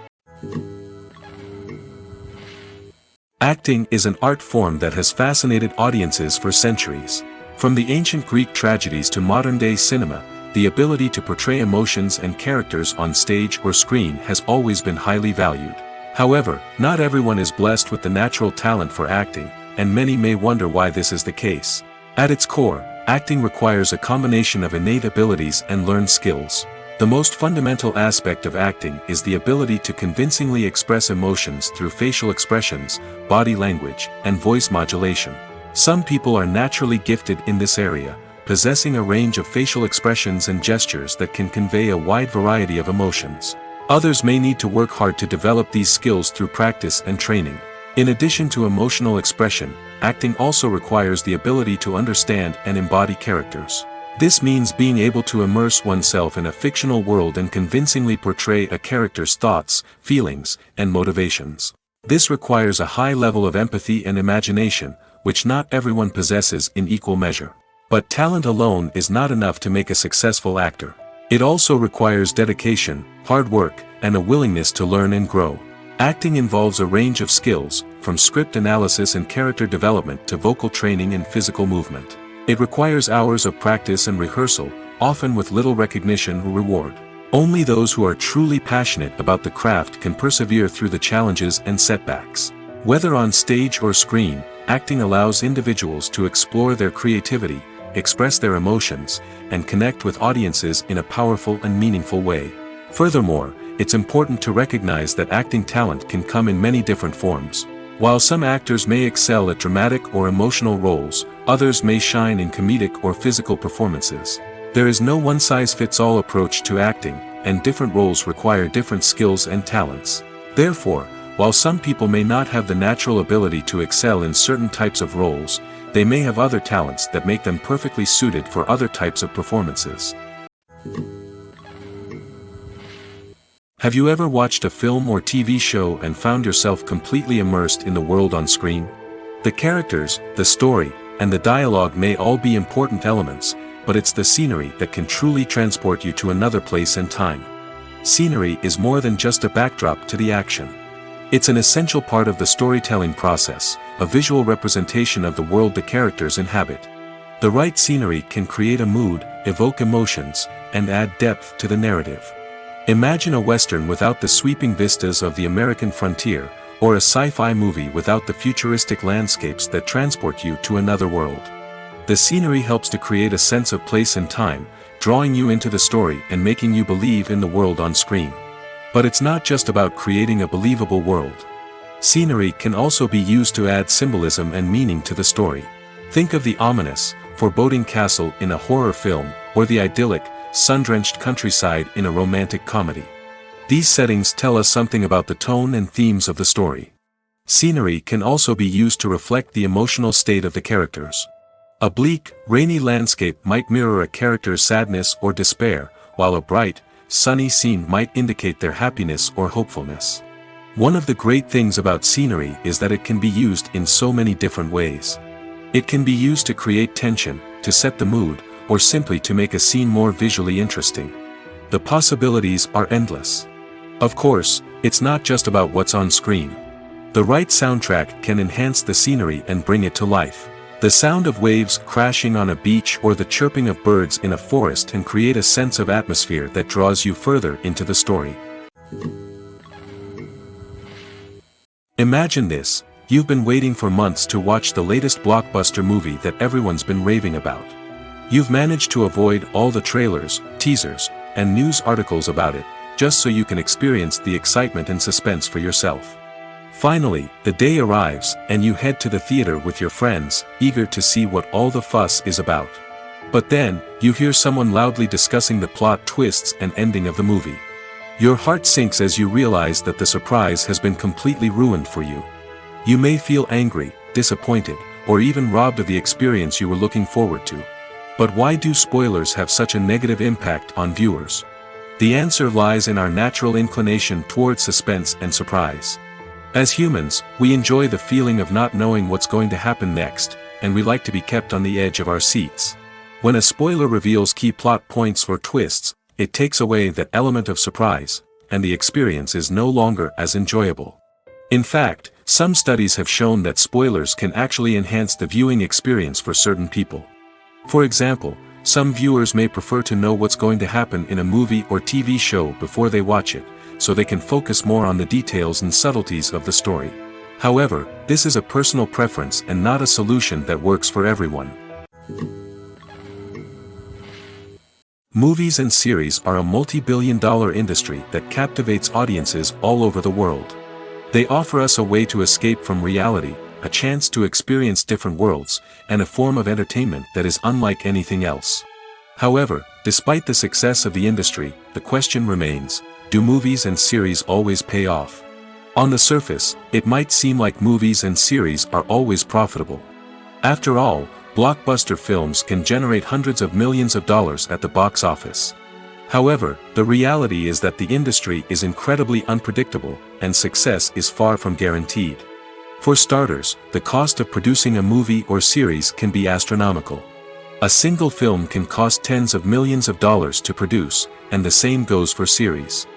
Acting is an art form that has fascinated audiences for centuries. From the ancient Greek tragedies to modern-day cinema, the ability to portray emotions and characters on stage or screen has always been highly valued. However, not everyone is blessed with the natural talent for acting, and many may wonder why this is the case. At its core, acting requires a combination of innate abilities and learned skills. The most fundamental aspect of acting is the ability to convincingly express emotions through facial expressions, body language, and voice modulation. Some people are naturally gifted in this area, possessing a range of facial expressions and gestures that can convey a wide variety of emotions. Others may need to work hard to develop these skills through practice and training. In addition to emotional expression, acting also requires the ability to understand and embody characters. This means being able to immerse oneself in a fictional world and convincingly portray a character's thoughts, feelings, and motivations. This requires a high level of empathy and imagination, which not everyone possesses in equal measure. But talent alone is not enough to make a successful actor. It also requires dedication, hard work, and a willingness to learn and grow. Acting involves a range of skills, from script analysis and character development to vocal training and physical movement. It requires hours of practice and rehearsal, often with little recognition or reward. Only those who are truly passionate about the craft can persevere through the challenges and setbacks. Whether on stage or screen, acting allows individuals to explore their creativity, express their emotions, and connect with audiences in a powerful and meaningful way. Furthermore, it's important to recognize that acting talent can come in many different forms. While some actors may excel at dramatic or emotional roles, others may shine in comedic or physical performances. There is no one-size-fits-all approach to acting, and different roles require different skills and talents. Therefore, while some people may not have the natural ability to excel in certain types of roles, they may have other talents that make them perfectly suited for other types of performances. Have you ever watched a film or TV show and found yourself completely immersed in the world on screen? The characters, the story, and the dialogue may all be important elements, but it's the scenery that can truly transport you to another place and time. Scenery is more than just a backdrop to the action. It's an essential part of the storytelling process, a visual representation of the world the characters inhabit. The right scenery can create a mood, evoke emotions, and add depth to the narrative. Imagine a Western without the sweeping vistas of the American frontier, or a sci-fi movie without the futuristic landscapes that transport you to another world. The scenery helps to create a sense of place and time, drawing you into the story and making you believe in the world on screen. But it's not just about creating a believable world. Scenery can also be used to add symbolism and meaning to the story. Think of the ominous, foreboding castle in a horror film, or the idyllic, sun-drenched countryside in a romantic comedy. These settings tell us something about the tone and themes of the story. Scenery can also be used to reflect the emotional state of the characters. A bleak, rainy landscape might mirror a character's sadness or despair, while a bright, sunny scene might indicate their happiness or hopefulness. One of the great things about scenery is that it can be used in so many different ways. It can be used to create tension, to set the mood, or simply to make a scene more visually interesting. The possibilities are endless. Of course, it's not just about what's on screen. The right soundtrack can enhance the scenery and bring it to life. The sound of waves crashing on a beach or the chirping of birds in a forest can create a sense of atmosphere that draws you further into the story. Imagine this: you've been waiting for months to watch the latest blockbuster movie that everyone's been raving about. You've managed to avoid all the trailers, teasers, and news articles about it, just so you can experience the excitement and suspense for yourself. Finally, the day arrives, and you head to the theater with your friends, eager to see what all the fuss is about. But then, you hear someone loudly discussing the plot twists and ending of the movie. Your heart sinks as you realize that the surprise has been completely ruined for you. You may feel angry, disappointed, or even robbed of the experience you were looking forward to. But why do spoilers have such a negative impact on viewers? The answer lies in our natural inclination toward suspense and surprise. As humans, we enjoy the feeling of not knowing what's going to happen next, and we like to be kept on the edge of our seats. When a spoiler reveals key plot points or twists, it takes away that element of surprise, and the experience is no longer as enjoyable. In fact, some studies have shown that spoilers can actually enhance the viewing experience for certain people. For example, some viewers may prefer to know what's going to happen in a movie or TV show before they watch it, so they can focus more on the details and subtleties of the story. However, this is a personal preference and not a solution that works for everyone. Movies and series are a multi-billion-dollar industry that captivates audiences all over the world. They offer us a way to escape from reality, a chance to experience different worlds, and a form of entertainment that is unlike anything else. However, despite the success of the industry, the question remains: do movies and series always pay off? On the surface, it might seem like movies and series are always profitable. After all, blockbuster films can generate hundreds of millions of dollars at the box office. However, the reality is that the industry is incredibly unpredictable, and success is far from guaranteed. For starters, the cost of producing a movie or series can be astronomical. A single film can cost tens of millions of dollars to produce, and the same goes for series.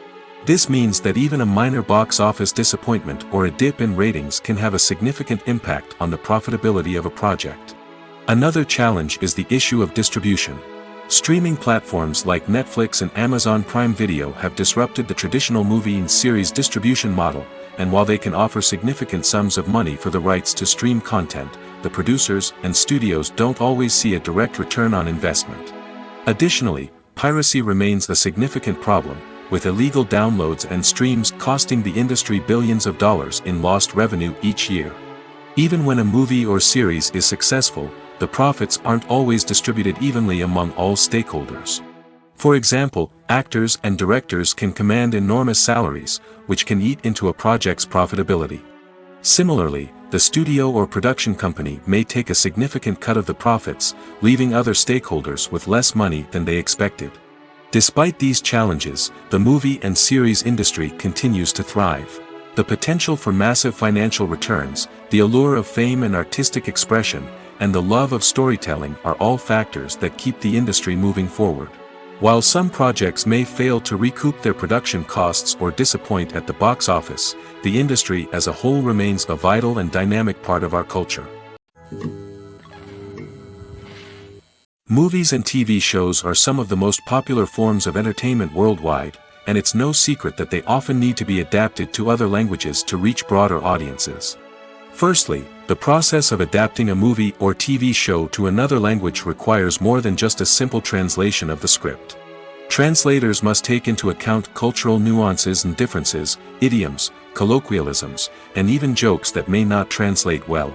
This means that even a minor box office disappointment or a dip in ratings can have a significant impact on the profitability of a project. Another challenge is the issue of distribution. Streaming platforms like Netflix and Amazon Prime Video have disrupted the traditional movie and series distribution model, and while they can offer significant sums of money for the rights to stream content, the producers and studios don't always see a direct return on investment. Additionally, piracy remains a significant problem, with illegal downloads and streams costing the industry billions of dollars in lost revenue each year. Even when a movie or series is successful, the profits aren't always distributed evenly among all stakeholders. For example, actors and directors can command enormous salaries, which can eat into a project's profitability. Similarly, the studio or production company may take a significant cut of the profits, leaving other stakeholders with less money than they expected. Despite these challenges, the movie and series industry continues to thrive. The potential for massive financial returns, the allure of fame and artistic expression, and the love of storytelling are all factors that keep the industry moving forward. While some projects may fail to recoup their production costs or disappoint at the box office, the industry as a whole remains a vital and dynamic part of our culture. Movies and TV shows are some of the most popular forms of entertainment worldwide, and it's no secret that they often need to be adapted to other languages to reach broader audiences. Firstly, the process of adapting a movie or TV show to another language requires more than just a simple translation of the script. Translators must take into account cultural nuances and differences, idioms, colloquialisms, and even jokes that may not translate well.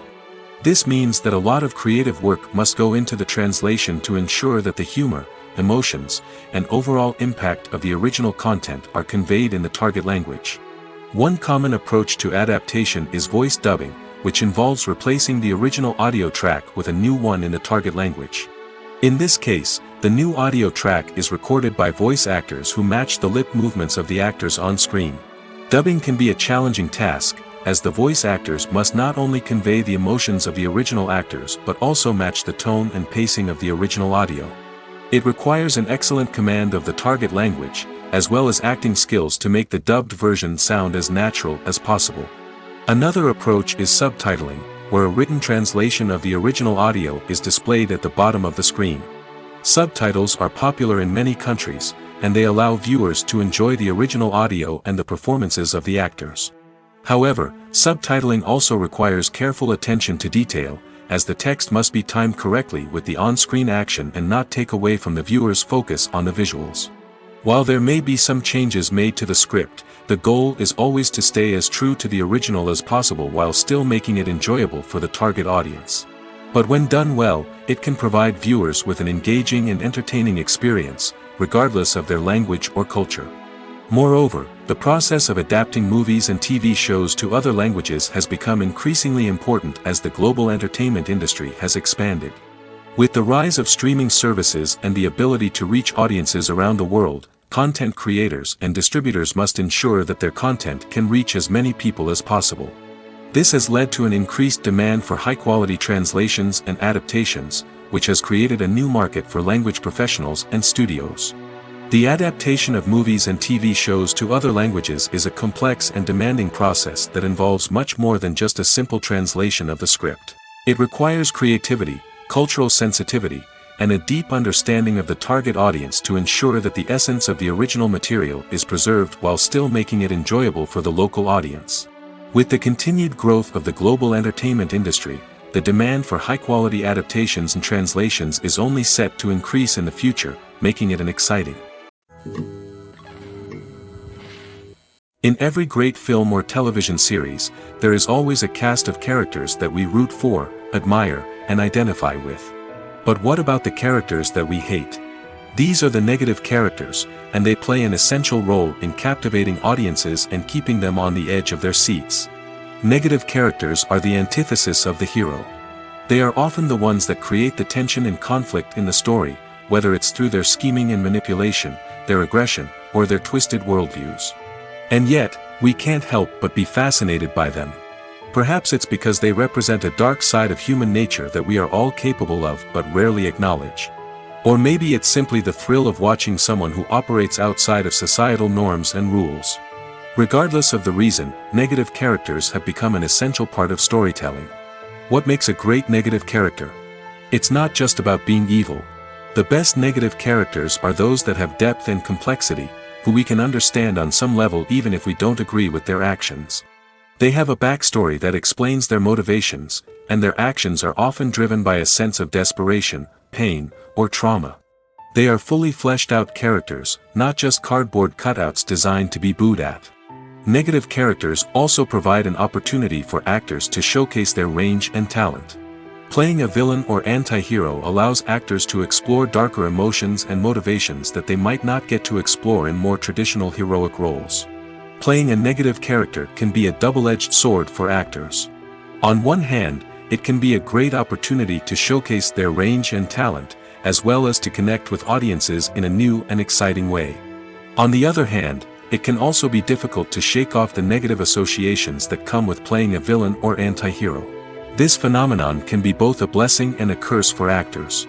This means that a lot of creative work must go into the translation to ensure that the humor, emotions, and overall impact of the original content are conveyed in the target language. One common approach to adaptation is voice dubbing, which involves replacing the original audio track with a new one in the target language. In this case, the new audio track is recorded by voice actors who match the lip movements of the actors on screen. Dubbing can be a challenging task, as the voice actors must not only convey the emotions of the original actors but also match the tone and pacing of the original audio. It requires an excellent command of the target language, as well as acting skills to make the dubbed version sound as natural as possible. Another approach is subtitling, where a written translation of the original audio is displayed at the bottom of the screen. Subtitles are popular in many countries, and they allow viewers to enjoy the original audio and the performances of the actors. However, subtitling also requires careful attention to detail, as the text must be timed correctly with the on-screen action and not take away from the viewer's focus on the visuals. While there may be some changes made to the script, the goal is always to stay as true to the original as possible while still making it enjoyable for the target audience. But when done well, it can provide viewers with an engaging and entertaining experience, regardless of their language or culture. Moreover, the process of adapting movies and TV shows to other languages has become increasingly important as the global entertainment industry has expanded. With the rise of streaming services and the ability to reach audiences around the world, content creators and distributors must ensure that their content can reach as many people as possible. This has led to an increased demand for high-quality translations and adaptations, which has created a new market for language professionals and studios. The adaptation of movies and TV shows to other languages is a complex and demanding process that involves much more than just a simple translation of the script. It requires creativity, cultural sensitivity, and a deep understanding of the target audience to ensure that the essence of the original material is preserved while still making it enjoyable for the local audience. With the continued growth of the global entertainment industry, the demand for high-quality adaptations and translations is only set to increase in the future, making it an exciting. In every great film or television series, there is always a cast of characters that we root for, admire, and identify with. But what about the characters that we hate? These are the negative characters, and they play an essential role in captivating audiences and keeping them on the edge of their seats. Negative characters are the antithesis of the hero. They are often the ones that create the tension and conflict in the story, whether it's through their scheming and manipulation, their aggression, or their twisted worldviews. And yet, we can't help but be fascinated by them. Perhaps it's because they represent a dark side of human nature that we are all capable of but rarely acknowledge. Or maybe it's simply the thrill of watching someone who operates outside of societal norms and rules. Regardless of the reason, negative characters have become an essential part of storytelling. What makes a great negative character? It's not just about being evil. The best negative characters are those that have depth and complexity, who we can understand on some level even if we don't agree with their actions. They have a backstory that explains their motivations, and their actions are often driven by a sense of desperation, pain, or trauma. They are fully fleshed out characters, not just cardboard cutouts designed to be booed at. Negative characters also provide an opportunity for actors to showcase their range and talent. Playing a villain or anti-hero allows actors to explore darker emotions and motivations that they might not get to explore in more traditional heroic roles. Playing a negative character can be a double-edged sword for actors. On one hand, it can be a great opportunity to showcase their range and talent, as well as to connect with audiences in a new and exciting way. On the other hand, it can also be difficult to shake off the negative associations that come with playing a villain or anti-hero. This phenomenon can be both a blessing and a curse for actors.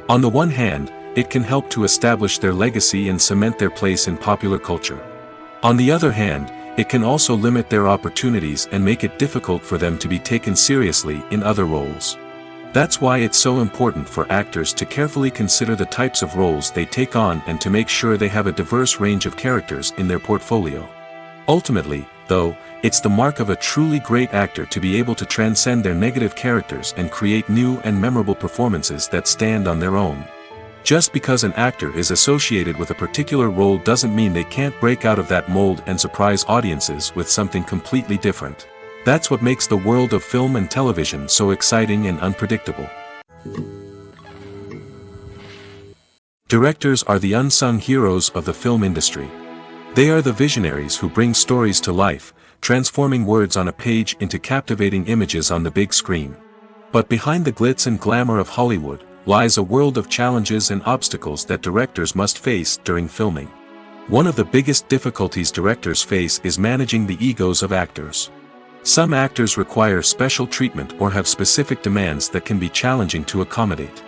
On the one hand, it can help to establish their legacy and cement their place in popular culture. On the other hand, it can also limit their opportunities and make it difficult for them to be taken seriously in other roles. That's why it's so important for actors to carefully consider the types of roles they take on and to make sure they have a diverse range of characters in their portfolio. Ultimately, though, it's the mark of a truly great actor to be able to transcend their negative characters and create new and memorable performances that stand on their own. Just because an actor is associated with a particular role doesn't mean they can't break out of that mold and surprise audiences with something completely different. That's what makes the world of film and television so exciting and unpredictable. Directors are the unsung heroes of the film industry. They are the visionaries who bring stories to life, transforming words on a page into captivating images on the big screen. But behind the glitz and glamour of Hollywood lies a world of challenges and obstacles that directors must face during filming. One of the biggest difficulties directors face is managing the egos of actors. Some actors require special treatment or have specific demands that can be challenging to accommodate.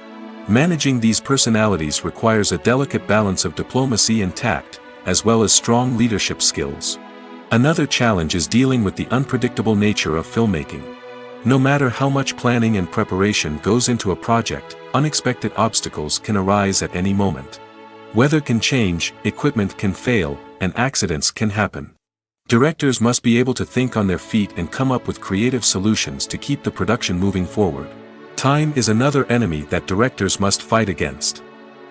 Managing these personalities requires a delicate balance of diplomacy and tact, as well as strong leadership skills. Another challenge is dealing with the unpredictable nature of filmmaking. No matter how much planning and preparation goes into a project, unexpected obstacles can arise at any moment. Weather can change, equipment can fail, and accidents can happen. Directors must be able to think on their feet and come up with creative solutions to keep the production moving forward. Time is another enemy that directors must fight against.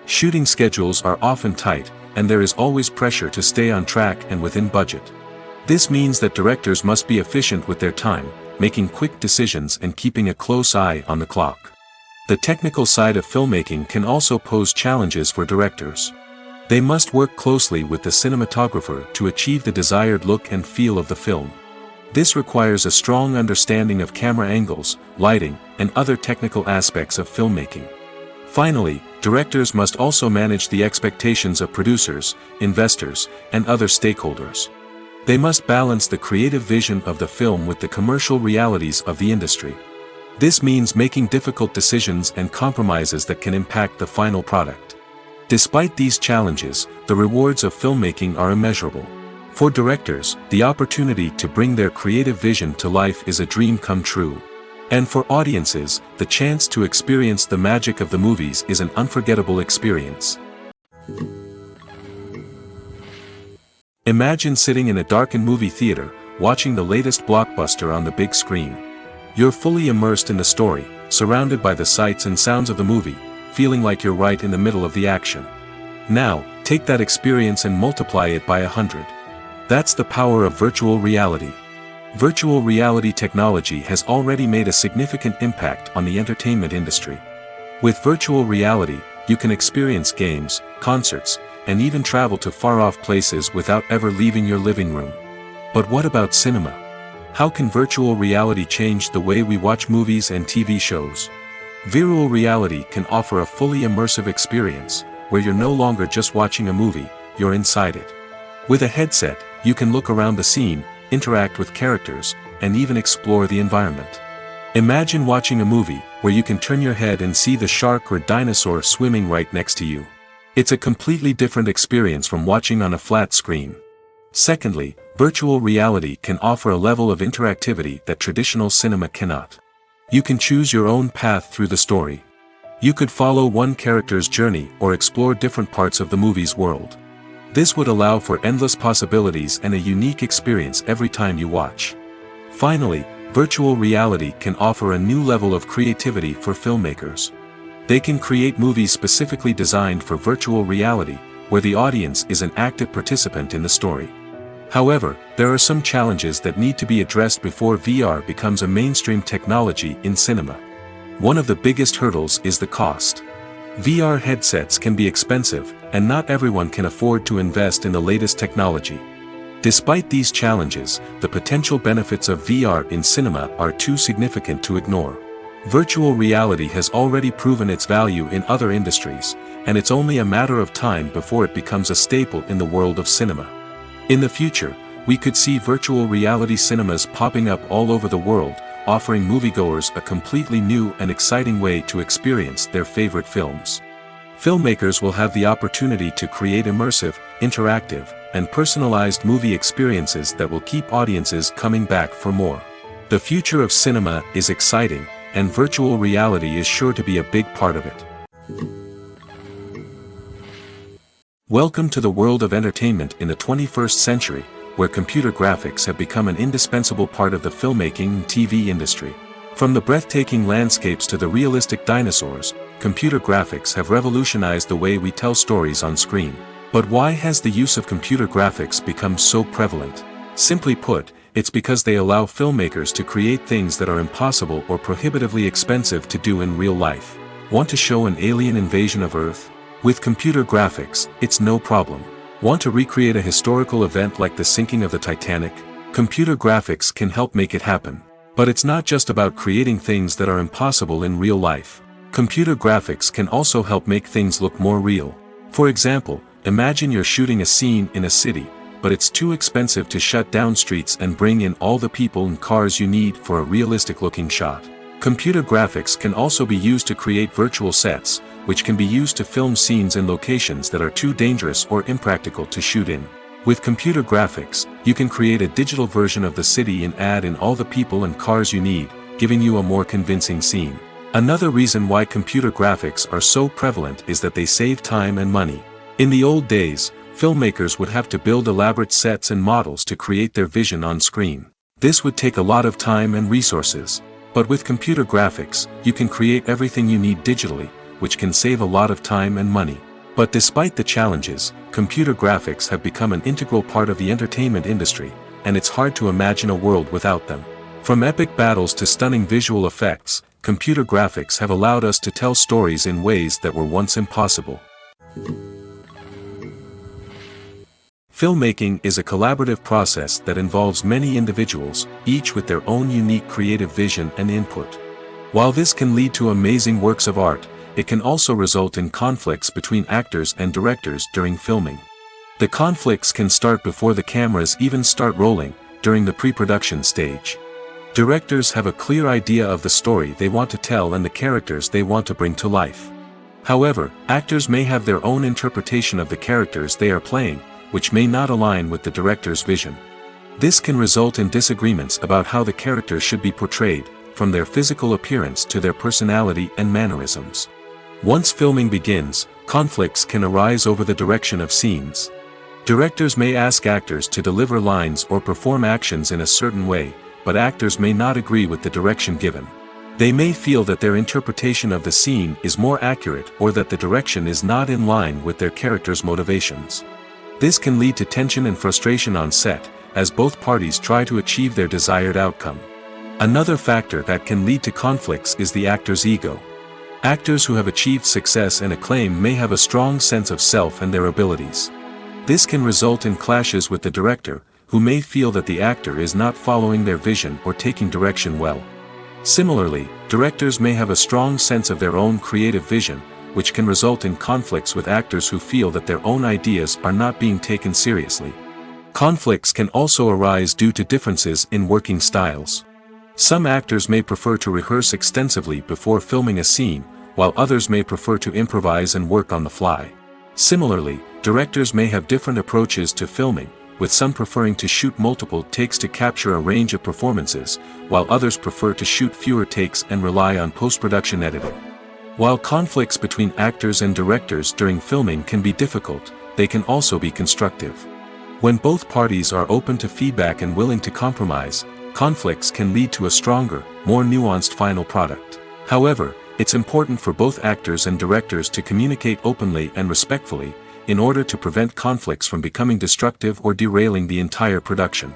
Shooting schedules are often tight, and there is always pressure to stay on track and within budget. This means that directors must be efficient with their time, making quick decisions and keeping a close eye on the clock. The technical side of filmmaking can also pose challenges for directors. They must work closely with the cinematographer to achieve the desired look and feel of the film. This requires a strong understanding of camera angles, lighting, and other technical aspects of filmmaking. Finally, directors must also manage the expectations of producers, investors, and other stakeholders. They must balance the creative vision of the film with the commercial realities of the industry. This means making difficult decisions and compromises that can impact the final product. Despite these challenges, the rewards of filmmaking are immeasurable. For directors, the opportunity to bring their creative vision to life is a dream come true. And for audiences, the chance to experience the magic of the movies is an unforgettable experience. Imagine sitting in a darkened movie theater, watching the latest blockbuster on the big screen. You're fully immersed in the story, surrounded by the sights and sounds of the movie, feeling like you're right in the middle of the action. Now, take that experience and multiply it by 100. That's the power of virtual reality. Virtual reality technology has already made a significant impact on the entertainment industry. With virtual reality, you can experience games, concerts, and even travel to far-off places without ever leaving your living room. But what about cinema? How can virtual reality change the way we watch movies and TV shows? Virtual reality can offer a fully immersive experience, where you're no longer just watching a movie, you're inside it. With a headset, you can look around the scene, interact with characters, and even explore the environment. Imagine watching a movie where you can turn your head and see the shark or dinosaur swimming right next to you. It's a completely different experience from watching on a flat screen. Secondly, virtual reality can offer a level of interactivity that traditional cinema cannot. You can choose your own path through the story. You could follow one character's journey or explore different parts of the movie's world. This would allow for endless possibilities and a unique experience every time you watch. Finally, virtual reality can offer a new level of creativity for filmmakers. They can create movies specifically designed for virtual reality, where the audience is an active participant in the story. However, there are some challenges that need to be addressed before VR becomes a mainstream technology in cinema. One of the biggest hurdles is the cost. VR headsets can be expensive, and not everyone can afford to invest in the latest technology. Despite these challenges, the potential benefits of VR in cinema are too significant to ignore. Virtual reality has already proven its value in other industries, and it's only a matter of time before it becomes a staple in the world of cinema. In the future, we could see virtual reality cinemas popping up all over the world, offering moviegoers a completely new and exciting way to experience their favorite films. Filmmakers will have the opportunity to create immersive, interactive, and personalized movie experiences that will keep audiences coming back for more. The future of cinema is exciting, and virtual reality is sure to be a big part of it. Welcome to the world of entertainment in the 21st century, where computer graphics have become an indispensable part of the filmmaking and TV industry. From the breathtaking landscapes to the realistic dinosaurs, computer graphics have revolutionized the way we tell stories on screen. But why has the use of computer graphics become so prevalent? Simply put, it's because they allow filmmakers to create things that are impossible or prohibitively expensive to do in real life. Want to show an alien invasion of Earth? With computer graphics, it's no problem. Want to recreate a historical event like the sinking of the Titanic? Computer graphics can help make it happen. But it's not just about creating things that are impossible in real life. Computer graphics can also help make things look more real. For example, imagine you're shooting a scene in a city, but it's too expensive to shut down streets and bring in all the people and cars you need for a realistic-looking shot. Computer graphics can also be used to create virtual sets, which can be used to film scenes in locations that are too dangerous or impractical to shoot in. With computer graphics, you can create a digital version of the city and add in all the people and cars you need, giving you a more convincing scene. Another reason why computer graphics are so prevalent is that they save time and money. In the old days, filmmakers would have to build elaborate sets and models to create their vision on screen. This would take a lot of time and resources. But with computer graphics, you can create everything you need digitally, which can save a lot of time and money. But despite the challenges, computer graphics have become an integral part of the entertainment industry, and it's hard to imagine a world without them. From epic battles to stunning visual effects, computer graphics have allowed us to tell stories in ways that were once impossible. Filmmaking is a collaborative process that involves many individuals, each with their own unique creative vision and input. While this can lead to amazing works of art, it can also result in conflicts between actors and directors during filming. The conflicts can start before the cameras even start rolling, during the pre-production stage. Directors have a clear idea of the story they want to tell and the characters they want to bring to life. However, actors may have their own interpretation of the characters they are playing, which may not align with the director's vision. This can result in disagreements about how the characters should be portrayed, from their physical appearance to their personality and mannerisms. Once filming begins, conflicts can arise over the direction of scenes. Directors may ask actors to deliver lines or perform actions in a certain way, but actors may not agree with the direction given. They may feel that their interpretation of the scene is more accurate or that the direction is not in line with their character's motivations. This can lead to tension and frustration on set, as both parties try to achieve their desired outcome. Another factor that can lead to conflicts is the actor's ego. Actors who have achieved success and acclaim may have a strong sense of self and their abilities. This can result in clashes with the director, who may feel that the actor is not following their vision or taking direction well. Similarly, directors may have a strong sense of their own creative vision, which can result in conflicts with actors who feel that their own ideas are not being taken seriously. Conflicts can also arise due to differences in working styles. Some actors may prefer to rehearse extensively before filming a scene, while others may prefer to improvise and work on the fly. Similarly, directors may have different approaches to filming, with some preferring to shoot multiple takes to capture a range of performances, while others prefer to shoot fewer takes and rely on post-production editing. While conflicts between actors and directors during filming can be difficult, they can also be constructive. When both parties are open to feedback and willing to compromise, conflicts can lead to a stronger, more nuanced final product. However, it's important for both actors and directors to communicate openly and respectfully, in order to prevent conflicts from becoming destructive or derailing the entire production.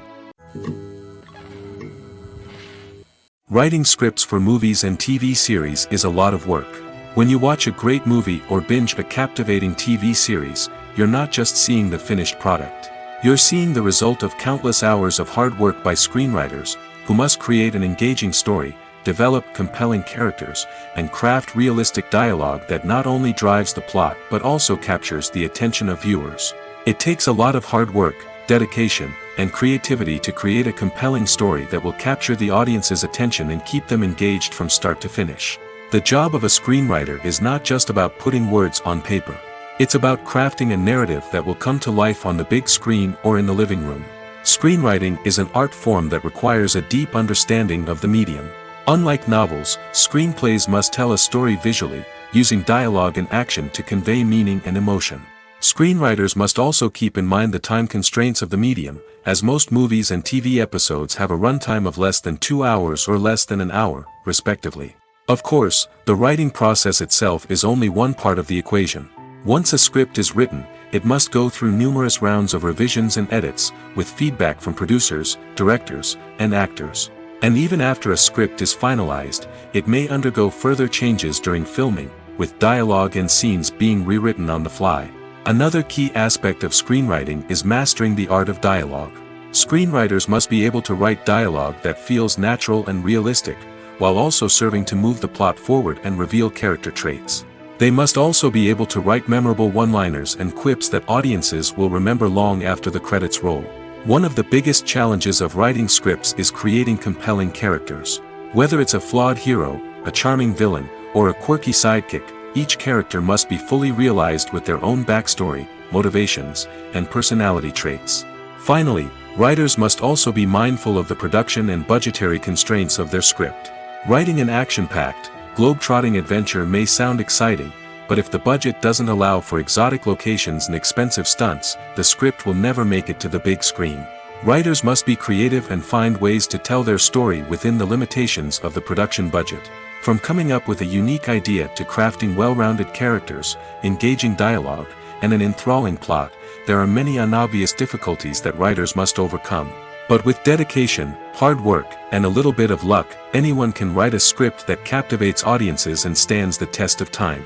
Writing scripts for movies and TV series is a lot of work. When you watch a great movie or binge a captivating TV series, you're not just seeing the finished product. You're seeing the result of countless hours of hard work by screenwriters, who must create an engaging story, develop compelling characters, and craft realistic dialogue that not only drives the plot but also captures the attention of viewers. It takes a lot of hard work, dedication, and creativity to create a compelling story that will capture the audience's attention and keep them engaged from start to finish. The job of a screenwriter is not just about putting words on paper. It's about crafting a narrative that will come to life on the big screen or in the living room. Screenwriting is an art form that requires a deep understanding of the medium. Unlike novels, screenplays must tell a story visually, using dialogue and action to convey meaning and emotion. Screenwriters must also keep in mind the time constraints of the medium, as most movies and TV episodes have a runtime of less than 2 hours or less than an hour, respectively. Of course, the writing process itself is only one part of the equation. Once a script is written, it must go through numerous rounds of revisions and edits, with feedback from producers, directors, and actors. And even after a script is finalized, it may undergo further changes during filming, with dialogue and scenes being rewritten on the fly. Another key aspect of screenwriting is mastering the art of dialogue. Screenwriters must be able to write dialogue that feels natural and realistic, while also serving to move the plot forward and reveal character traits. They must also be able to write memorable one-liners and quips that audiences will remember long after the credits roll. One of the biggest challenges of writing scripts is creating compelling characters. Whether it's a flawed hero, a charming villain, or a quirky sidekick, each character must be fully realized with their own backstory, motivations, and personality traits. Finally, writers must also be mindful of the production and budgetary constraints of their script. Writing an action-packed, globe-trotting adventure may sound exciting, but if the budget doesn't allow for exotic locations and expensive stunts, the script will never make it to the big screen. Writers must be creative and find ways to tell their story within the limitations of the production budget. From coming up with a unique idea to crafting well-rounded characters, engaging dialogue, and an enthralling plot, there are many unobvious difficulties that writers must overcome. But with dedication, hard work, and a little bit of luck, anyone can write a script that captivates audiences and stands the test of time.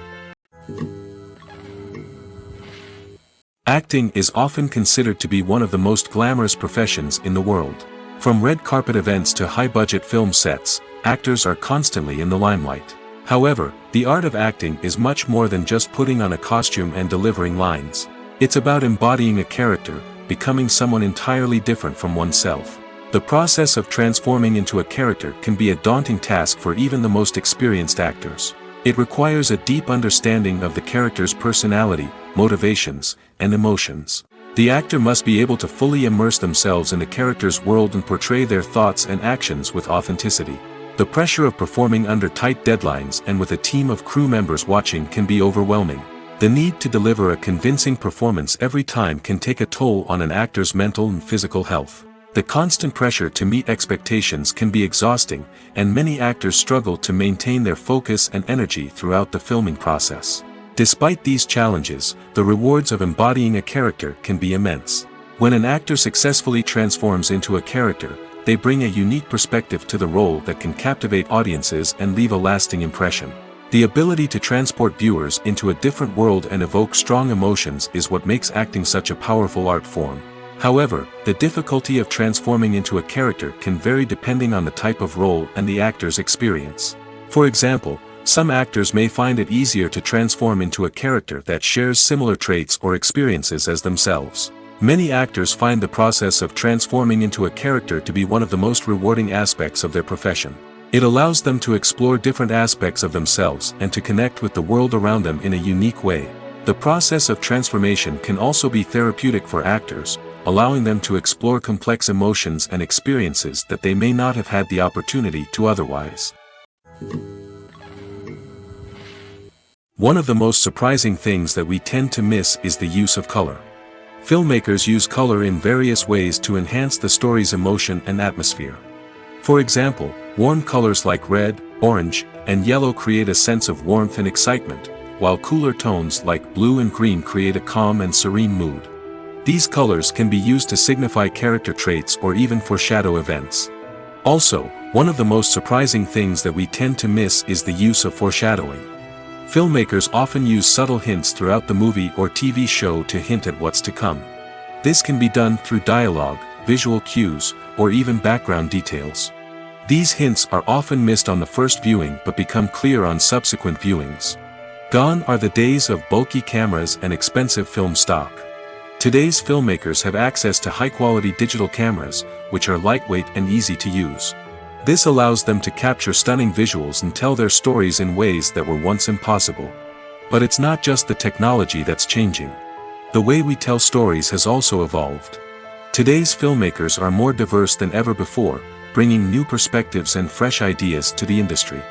Acting is often considered to be one of the most glamorous professions in the world. From red carpet events to high-budget film sets, actors are constantly in the limelight. However, the art of acting is much more than just putting on a costume and delivering lines. It's about embodying a character, becoming someone entirely different from oneself. The process of transforming into a character can be a daunting task for even the most experienced actors. It requires a deep understanding of the character's personality, motivations, and emotions. The actor must be able to fully immerse themselves in the character's world and portray their thoughts and actions with authenticity. The pressure of performing under tight deadlines and with a team of crew members watching can be overwhelming. The need to deliver a convincing performance every time can take a toll on an actor's mental and physical health. The constant pressure to meet expectations can be exhausting, and many actors struggle to maintain their focus and energy throughout the filming process. Despite these challenges, the rewards of embodying a character can be immense. When an actor successfully transforms into a character, they bring a unique perspective to the role that can captivate audiences and leave a lasting impression. The ability to transport viewers into a different world and evoke strong emotions is what makes acting such a powerful art form. However, the difficulty of transforming into a character can vary depending on the type of role and the actor's experience. For example, Some actors may find it easier to transform into a character that shares similar traits or experiences as themselves. Many actors find the process of transforming into a character to be one of the most rewarding aspects of their profession. It allows them to explore different aspects of themselves and to connect with the world around them in a unique way. The process of transformation can also be therapeutic for actors, allowing them to explore complex emotions and experiences that they may not have had the opportunity to otherwise. One of the most surprising things that we tend to miss is the use of color. Filmmakers use color in various ways to enhance the story's emotion and atmosphere. For example, warm colors like red, orange, and yellow create a sense of warmth and excitement, while cooler tones like blue and green create a calm and serene mood. These colors can be used to signify character traits or even foreshadow events. Also, one of the most surprising things that we tend to miss is the use of foreshadowing. Filmmakers often use subtle hints throughout the movie or TV show to hint at what's to come. This can be done through dialogue, visual cues, or even background details. These hints are often missed on the first viewing but become clear on subsequent viewings. Gone are the days of bulky cameras and expensive film stock. Today's filmmakers have access to high-quality digital cameras, which are lightweight and easy to use. This allows them to capture stunning visuals and tell their stories in ways that were once impossible. But it's not just the technology that's changing. The way we tell stories has also evolved. Today's filmmakers are more diverse than ever before, bringing new perspectives and fresh ideas to the industry.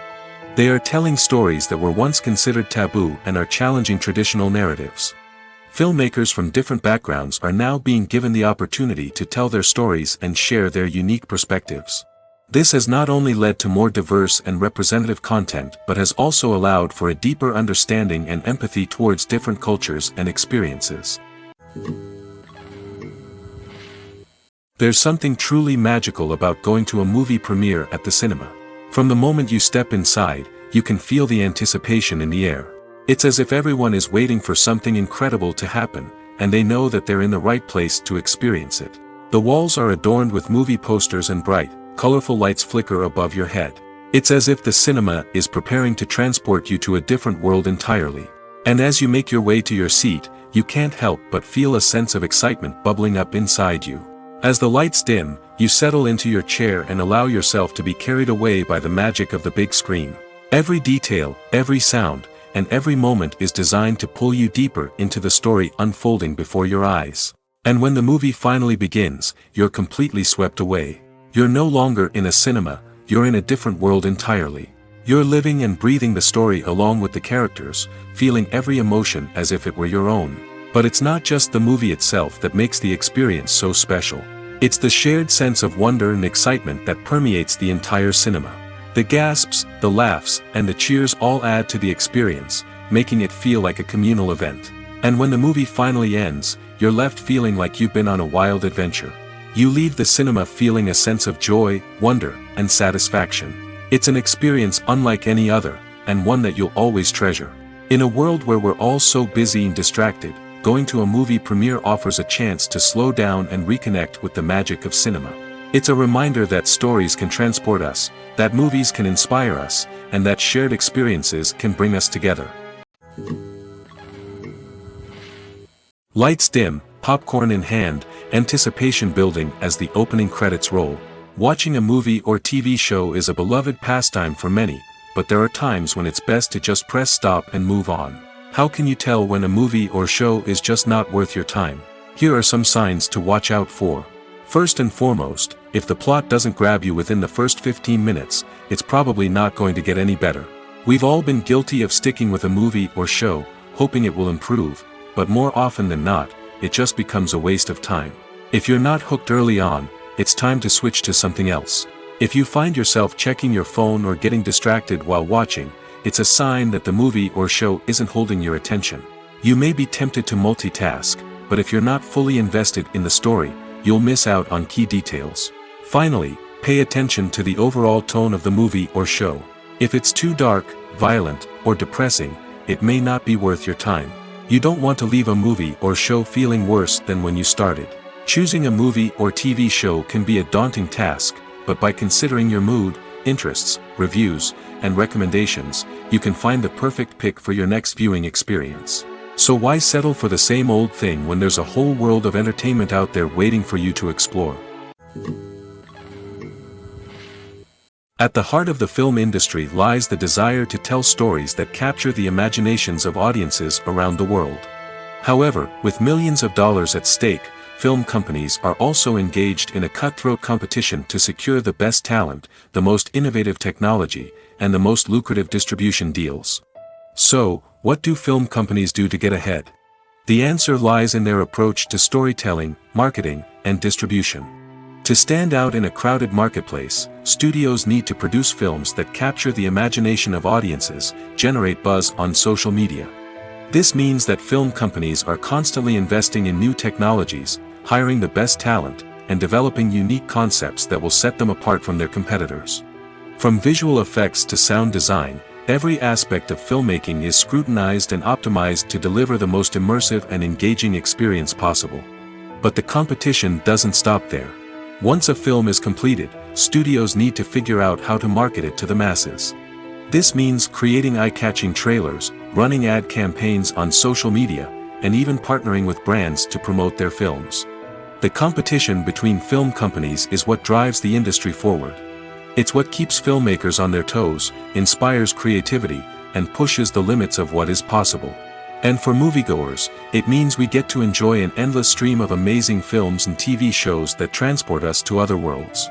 They are telling stories that were once considered taboo and are challenging traditional narratives. Filmmakers from different backgrounds are now being given the opportunity to tell their stories and share their unique perspectives. This has not only led to more diverse and representative content but has also allowed for a deeper understanding and empathy towards different cultures and experiences. There's something truly magical about going to a movie premiere at the cinema. From the moment you step inside, you can feel the anticipation in the air. It's as if everyone is waiting for something incredible to happen, and they know that they're in the right place to experience it. The walls are adorned with movie posters and bright, colorful lights flicker above your head. It's as if the cinema is preparing to transport you to a different world entirely. And as you make your way to your seat, you can't help but feel a sense of excitement bubbling up inside you. As the lights dim, you settle into your chair and allow yourself to be carried away by the magic of the big screen. Every detail, every sound, and every moment is designed to pull you deeper into the story unfolding before your eyes. And when the movie finally begins, you're completely swept away. You're no longer in a cinema, you're in a different world entirely. You're living and breathing the story along with the characters, feeling every emotion as if it were your own. But it's not just the movie itself that makes the experience so special. It's the shared sense of wonder and excitement that permeates the entire cinema. The gasps, the laughs, and the cheers all add to the experience, making it feel like a communal event. And when the movie finally ends, you're left feeling like you've been on a wild adventure. You leave the cinema feeling a sense of joy, wonder, and satisfaction. It's an experience unlike any other, and one that you'll always treasure. In a world where we're all so busy and distracted, going to a movie premiere offers a chance to slow down and reconnect with the magic of cinema. It's a reminder that stories can transport us, that movies can inspire us, and that shared experiences can bring us together. Lights dim, popcorn in hand, anticipation building as the opening credits roll. Watching a movie or TV show is a beloved pastime for many, but there are times when it's best to just press stop and move on. How can you tell when a movie or show is just not worth your time? Here are some signs to watch out for. First and foremost, if the plot doesn't grab you within the first 15 minutes, it's probably not going to get any better. We've all been guilty of sticking with a movie or show, hoping it will improve, but more often than not, it just becomes a waste of time. If you're not hooked early on, it's time to switch to something else. If you find yourself checking your phone or getting distracted while watching, it's a sign that the movie or show isn't holding your attention. You may be tempted to multitask, but if you're not fully invested in the story, you'll miss out on key details. Finally, pay attention to the overall tone of the movie or show. If it's too dark, violent, or depressing, it may not be worth your time. You don't want to leave a movie or show feeling worse than when you started. Choosing a movie or TV show can be a daunting task, but by considering your mood, interests, reviews, and recommendations, you can find the perfect pick for your next viewing experience. So why settle for the same old thing when there's a whole world of entertainment out there waiting for you to explore? At the heart of the film industry lies the desire to tell stories that capture the imaginations of audiences around the world. However, with millions of dollars at stake, film companies are also engaged in a cutthroat competition to secure the best talent, the most innovative technology, and the most lucrative distribution deals. So, what do film companies do to get ahead? The answer lies in their approach to storytelling, marketing, and distribution. To stand out in a crowded marketplace, studios need to produce films that capture the imagination of audiences, generate buzz on social media. This means that film companies are constantly investing in new technologies, hiring the best talent, and developing unique concepts that will set them apart from their competitors. From visual effects to sound design, every aspect of filmmaking is scrutinized and optimized to deliver the most immersive and engaging experience possible. But the competition doesn't stop there. Once a film is completed, studios need to figure out how to market it to the masses. This means creating eye-catching trailers, running ad campaigns on social media, and even partnering with brands to promote their films. The competition between film companies is what drives the industry forward. It's what keeps filmmakers on their toes, inspires creativity, and pushes the limits of what is possible. And for moviegoers, it means we get to enjoy an endless stream of amazing films and TV shows that transport us to other worlds.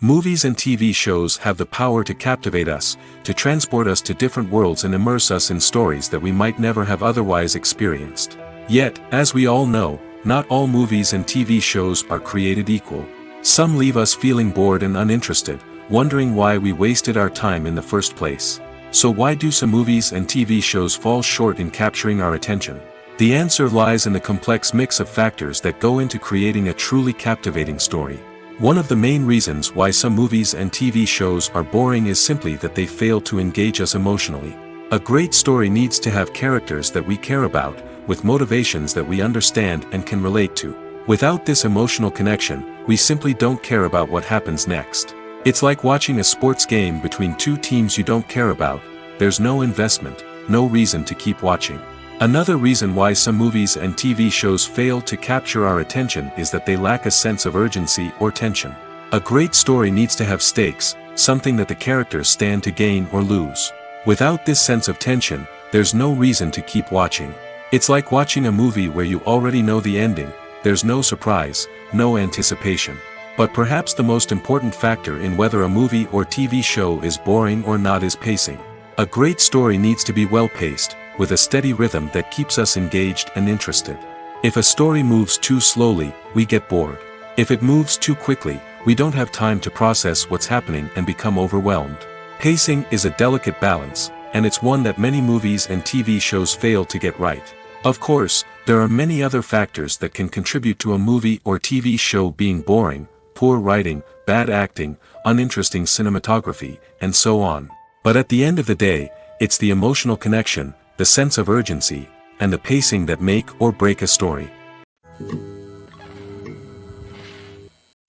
Movies and TV shows have the power to captivate us, to transport us to different worlds and immerse us in stories that we might never have otherwise experienced. Yet, as we all know, not all movies and TV shows are created equal. Some leave us feeling bored and uninterested, wondering why we wasted our time in the first place. So why do some movies and TV shows fall short in capturing our attention? The answer lies in the complex mix of factors that go into creating a truly captivating story. One of the main reasons why some movies and TV shows are boring is simply that they fail to engage us emotionally. A great story needs to have characters that we care about, with motivations that we understand and can relate to. Without this emotional connection, we simply don't care about what happens next. It's like watching a sports game between two teams you don't care about. There's no investment, no reason to keep watching. Another reason why some movies and TV shows fail to capture our attention is that they lack a sense of urgency or tension. A great story needs to have stakes, something that the characters stand to gain or lose. Without this sense of tension, there's no reason to keep watching. It's like watching a movie where you already know the ending. There's no surprise, no anticipation. But perhaps the most important factor in whether a movie or TV show is boring or not is pacing. A great story needs to be well-paced, with a steady rhythm that keeps us engaged and interested. If a story moves too slowly, we get bored. If it moves too quickly, we don't have time to process what's happening and become overwhelmed. Pacing is a delicate balance, and it's one that many movies and TV shows fail to get right. Of course, there are many other factors that can contribute to a movie or TV show being boring: poor writing, bad acting, uninteresting cinematography, and so on. But at the end of the day, it's the emotional connection, the sense of urgency, and the pacing that make or break a story.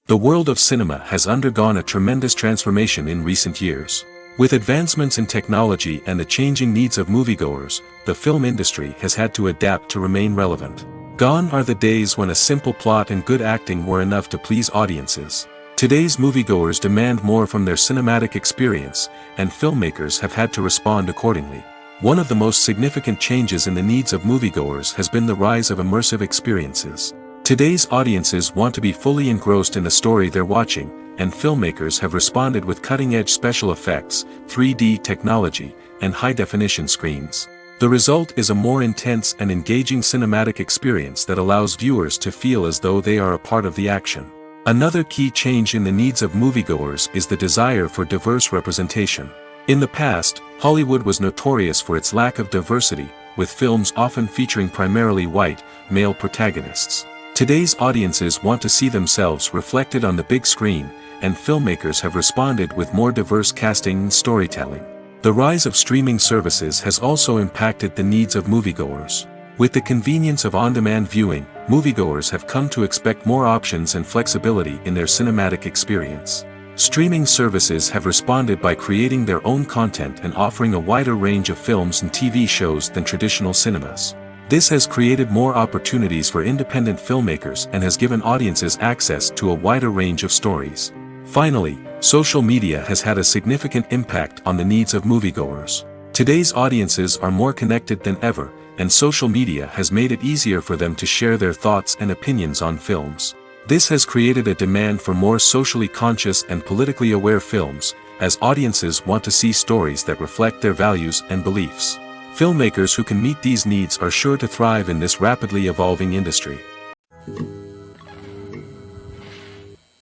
The world of cinema has undergone a tremendous transformation in recent years. With advancements in technology and the changing needs of moviegoers, the film industry has had to adapt to remain relevant. Gone are the days when a simple plot and good acting were enough to please audiences. Today's moviegoers demand more from their cinematic experience, and filmmakers have had to respond accordingly. One of the most significant changes in the needs of moviegoers has been the rise of immersive experiences. Today's audiences want to be fully engrossed in the story they're watching, and filmmakers have responded with cutting-edge special effects, 3D technology, and high-definition screens. The result is a more intense and engaging cinematic experience that allows viewers to feel as though they are a part of the action. Another key change in the needs of moviegoers is the desire for diverse representation. In the past, Hollywood was notorious for its lack of diversity, with films often featuring primarily white, male protagonists. Today's audiences want to see themselves reflected on the big screen, and filmmakers have responded with more diverse casting and storytelling. The rise of streaming services has also impacted the needs of moviegoers. With the convenience of on-demand viewing, moviegoers have come to expect more options and flexibility in their cinematic experience. Streaming services have responded by creating their own content and offering a wider range of films and TV shows than traditional cinemas. This has created more opportunities for independent filmmakers and has given audiences access to a wider range of stories. Finally, social media has had a significant impact on the needs of moviegoers. Today's audiences are more connected than ever, and social media has made it easier for them to share their thoughts and opinions on films. This has created a demand for more socially conscious and politically aware films, as audiences want to see stories that reflect their values and beliefs. Filmmakers who can meet these needs are sure to thrive in this rapidly evolving industry.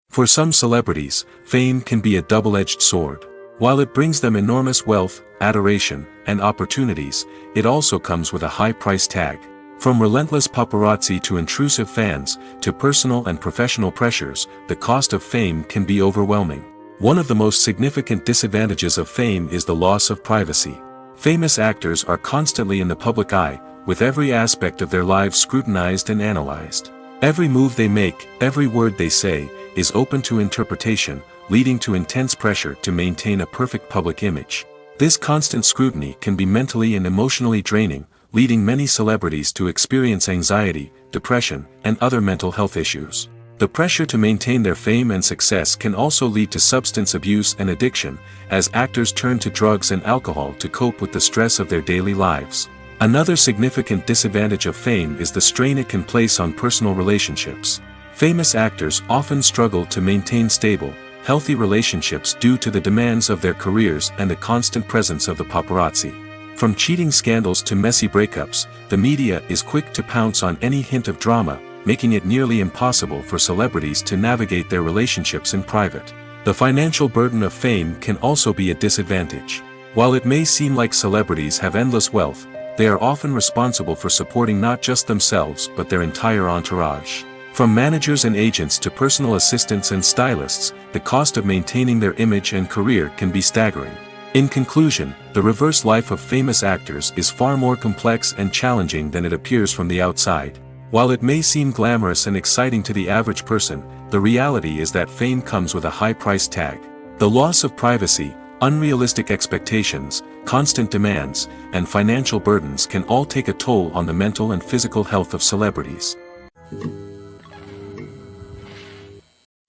For some celebrities, fame can be a double-edged sword. While it brings them enormous wealth, adoration, and opportunities, it also comes with a high price tag. From relentless paparazzi to intrusive fans, to personal and professional pressures, the cost of fame can be overwhelming. One of the most significant disadvantages of fame is the loss of privacy. Famous actors are constantly in the public eye, with every aspect of their lives scrutinized and analyzed. Every move they make, every word they say, is open to interpretation, leading to intense pressure to maintain a perfect public image. This constant scrutiny can be mentally and emotionally draining, leading many celebrities to experience anxiety, depression, and other mental health issues. The pressure to maintain their fame and success can also lead to substance abuse and addiction, as actors turn to drugs and alcohol to cope with the stress of their daily lives. Another significant disadvantage of fame is the strain it can place on personal relationships. Famous actors often struggle to maintain stable, healthy relationships due to the demands of their careers and the constant presence of the paparazzi. From cheating scandals to messy breakups, the media is quick to pounce on any hint of drama, making it nearly impossible for celebrities to navigate their relationships in private. The financial burden of fame can also be a disadvantage. While it may seem like celebrities have endless wealth, they are often responsible for supporting not just themselves but their entire entourage. From managers and agents to personal assistants and stylists, the cost of maintaining their image and career can be staggering. In conclusion, the reverse life of famous actors is far more complex and challenging than it appears from the outside. While it may seem glamorous and exciting to the average person, the reality is that fame comes with a high price tag. The loss of privacy, unrealistic expectations, constant demands, and financial burdens can all take a toll on the mental and physical health of celebrities.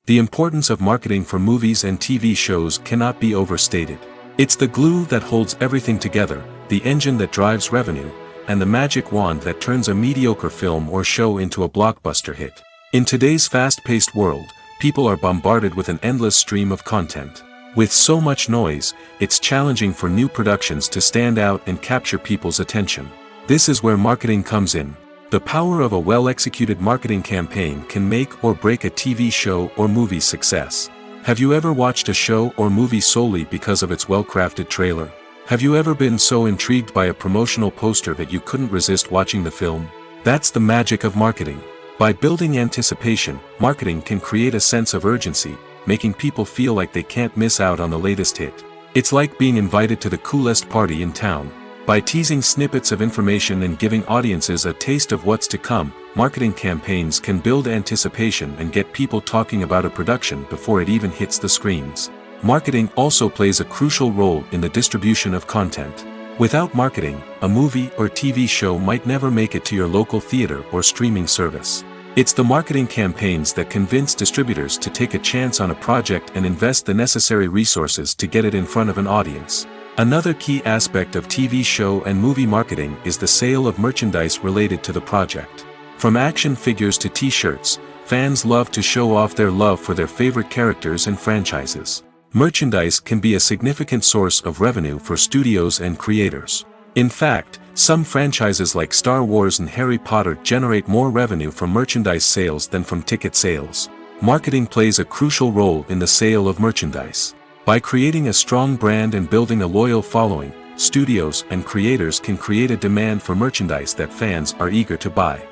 The importance of marketing for movies and TV shows cannot be overstated. It's the glue that holds everything together, the engine that drives revenue, and the magic wand that turns a mediocre film or show into a blockbuster hit. In today's fast-paced world, people are bombarded with an endless stream of content. With so much noise, it's challenging for new productions to stand out and capture people's attention. This is where marketing comes in. The power of a well-executed marketing campaign can make or break a TV show or movie's success. Have you ever watched a show or movie solely because of its well-crafted trailer? Have you ever been so intrigued by a promotional poster that you couldn't resist watching the film? That's the magic of marketing. By building anticipation, marketing can create a sense of urgency, making people feel like they can't miss out on the latest hit. It's like being invited to the coolest party in town. By teasing snippets of information and giving audiences a taste of what's to come, marketing campaigns can build anticipation and get people talking about a production before it even hits the screens. Marketing also plays a crucial role in the distribution of content. Without marketing, a movie or TV show might never make it to your local theater or streaming service. It's the marketing campaigns that convince distributors to take a chance on a project and invest the necessary resources to get it in front of an audience. Another key aspect of TV show and movie marketing is the sale of merchandise related to the project. From action figures to t-shirts, fans love to show off their love for their favorite characters and franchises. Merchandise can be a significant source of revenue for studios and creators. In fact, some franchises like Star Wars and Harry Potter generate more revenue from merchandise sales than from ticket sales. Marketing plays a crucial role in the sale of merchandise. By creating a strong brand and building a loyal following, studios and creators can create a demand for merchandise that fans are eager to buy.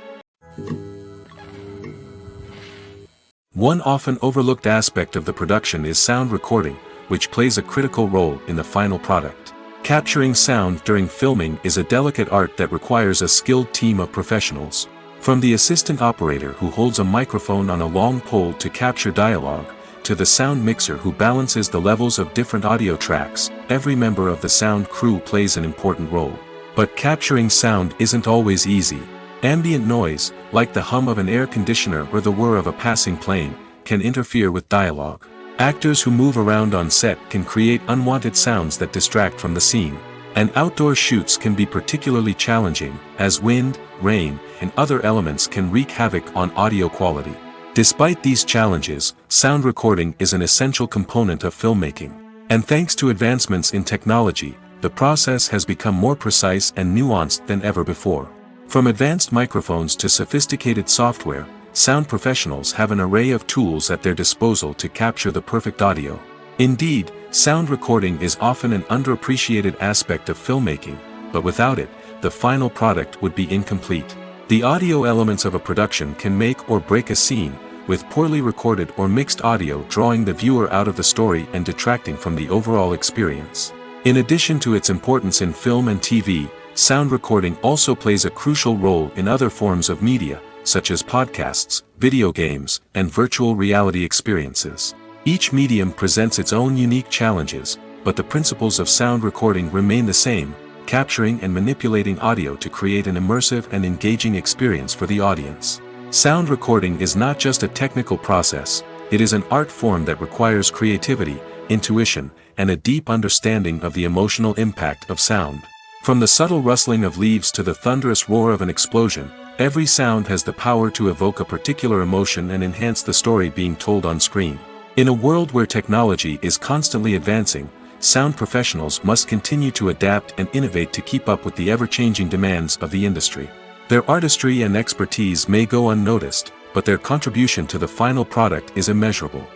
One often overlooked aspect of the production is sound recording, which plays a critical role in the final product. Capturing sound during filming is a delicate art that requires a skilled team of professionals. From the assistant operator who holds a microphone on a long pole to capture dialogue, to the sound mixer who balances the levels of different audio tracks, every member of the sound crew plays an important role. But capturing sound isn't always easy. Ambient noise, like the hum of an air conditioner or the whir of a passing plane, can interfere with dialogue. Actors who move around on set can create unwanted sounds that distract from the scene. And outdoor shoots can be particularly challenging, as wind, rain, and other elements can wreak havoc on audio quality. Despite these challenges, sound recording is an essential component of filmmaking. And thanks to advancements in technology, the process has become more precise and nuanced than ever before. From advanced microphones to sophisticated software, sound professionals have an array of tools at their disposal to capture the perfect audio. Indeed, sound recording is often an underappreciated aspect of filmmaking, but without it, the final product would be incomplete. The audio elements of a production can make or break a scene, with poorly recorded or mixed audio drawing the viewer out of the story and detracting from the overall experience. In addition to its importance in film and TV, sound recording also plays a crucial role in other forms of media, such as podcasts, video games, and virtual reality experiences. Each medium presents its own unique challenges, but the principles of sound recording remain the same, capturing and manipulating audio to create an immersive and engaging experience for the audience. Sound recording is not just a technical process, it is an art form that requires creativity, intuition, and a deep understanding of the emotional impact of sound. From the subtle rustling of leaves to the thunderous roar of an explosion, every sound has the power to evoke a particular emotion and enhance the story being told on screen. In a world where technology is constantly advancing, sound professionals must continue to adapt and innovate to keep up with the ever-changing demands of the industry. Their artistry and expertise may go unnoticed, but their contribution to the final product is immeasurable.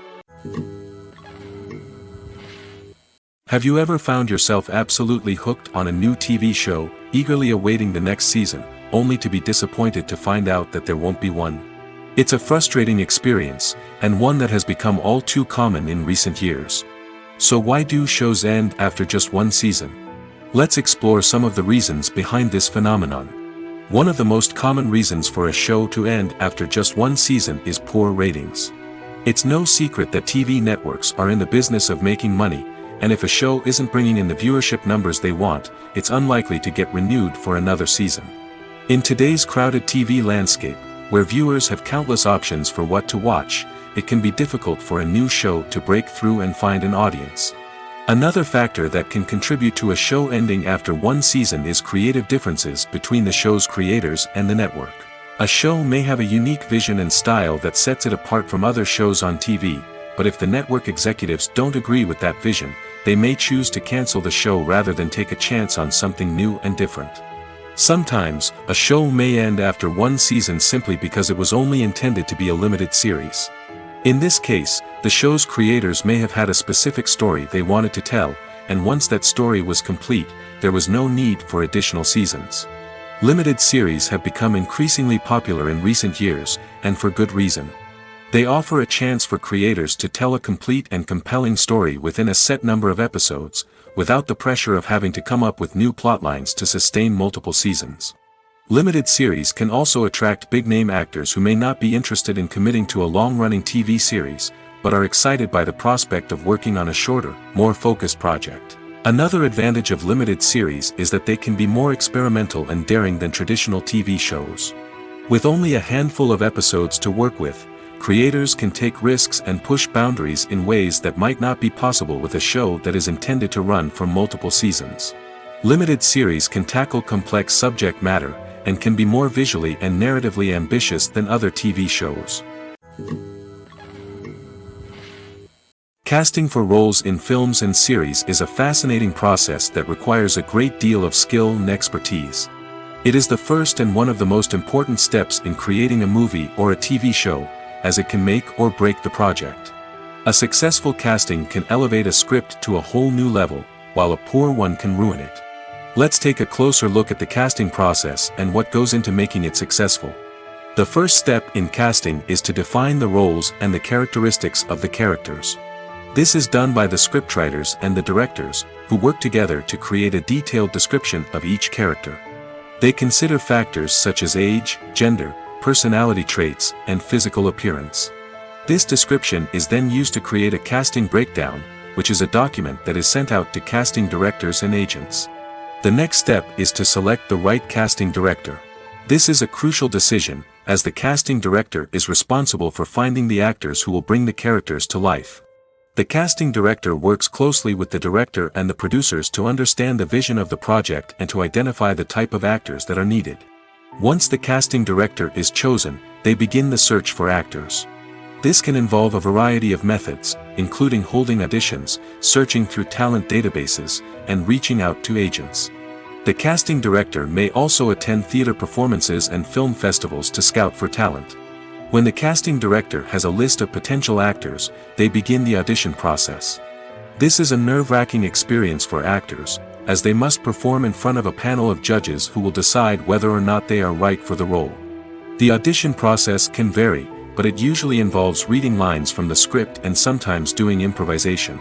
Have you ever found yourself absolutely hooked on a new TV show, eagerly awaiting the next season, only to be disappointed to find out that there won't be one? It's a frustrating experience, and one that has become all too common in recent years. So why do shows end after just one season? Let's explore some of the reasons behind this phenomenon. One of the most common reasons for a show to end after just one season is poor ratings. It's no secret that TV networks are in the business of making money, and if a show isn't bringing in the viewership numbers they want, it's unlikely to get renewed for another season. In today's crowded TV landscape, where viewers have countless options for what to watch, it can be difficult for a new show to break through and find an audience. Another factor that can contribute to a show ending after one season is creative differences between the show's creators and the network. A show may have a unique vision and style that sets it apart from other shows on TV, but if the network executives don't agree with that vision, they may choose to cancel the show rather than take a chance on something new and different. Sometimes, a show may end after one season simply because it was only intended to be a limited series. In this case, the show's creators may have had a specific story they wanted to tell, and once that story was complete, there was no need for additional seasons. Limited series have become increasingly popular in recent years, and for good reason. They offer a chance for creators to tell a complete and compelling story within a set number of episodes, without the pressure of having to come up with new plotlines to sustain multiple seasons. Limited series can also attract big-name actors who may not be interested in committing to a long-running TV series, but are excited by the prospect of working on a shorter, more focused project. Another advantage of limited series is that they can be more experimental and daring than traditional TV shows. With only a handful of episodes to work with, creators can take risks and push boundaries in ways that might not be possible with a show that is intended to run for multiple seasons. Limited series can tackle complex subject matter, and can be more visually and narratively ambitious than other TV shows. Casting for roles in films and series is a fascinating process that requires a great deal of skill and expertise. It is the first and one of the most important steps in creating a movie or a TV show, as it can make or break the project. A successful casting can elevate a script to a whole new level, while a poor one can ruin it. Let's take a closer look at the casting process and what goes into making it successful. The first step in casting is to define the roles and the characteristics of the characters. This is done by the scriptwriters and the directors, who work together to create a detailed description of each character. They consider factors such as age, gender, personality traits, and physical appearance. This description is then used to create a casting breakdown, which is a document that is sent out to casting directors and agents. The next step is to select the right casting director. This is a crucial decision, as the casting director is responsible for finding the actors who will bring the characters to life. The casting director works closely with the director and the producers to understand the vision of the project and to identify the type of actors that are needed. Once the casting director is chosen, they begin the search for actors. This can involve a variety of methods, including holding auditions, searching through talent databases, and reaching out to agents. The casting director may also attend theater performances and film festivals to scout for talent. When the casting director has a list of potential actors, they begin the audition process. This is a nerve-wracking experience for actors, as they must perform in front of a panel of judges who will decide whether or not they are right for the role. The audition process can vary, but it usually involves reading lines from the script and sometimes doing improvisation.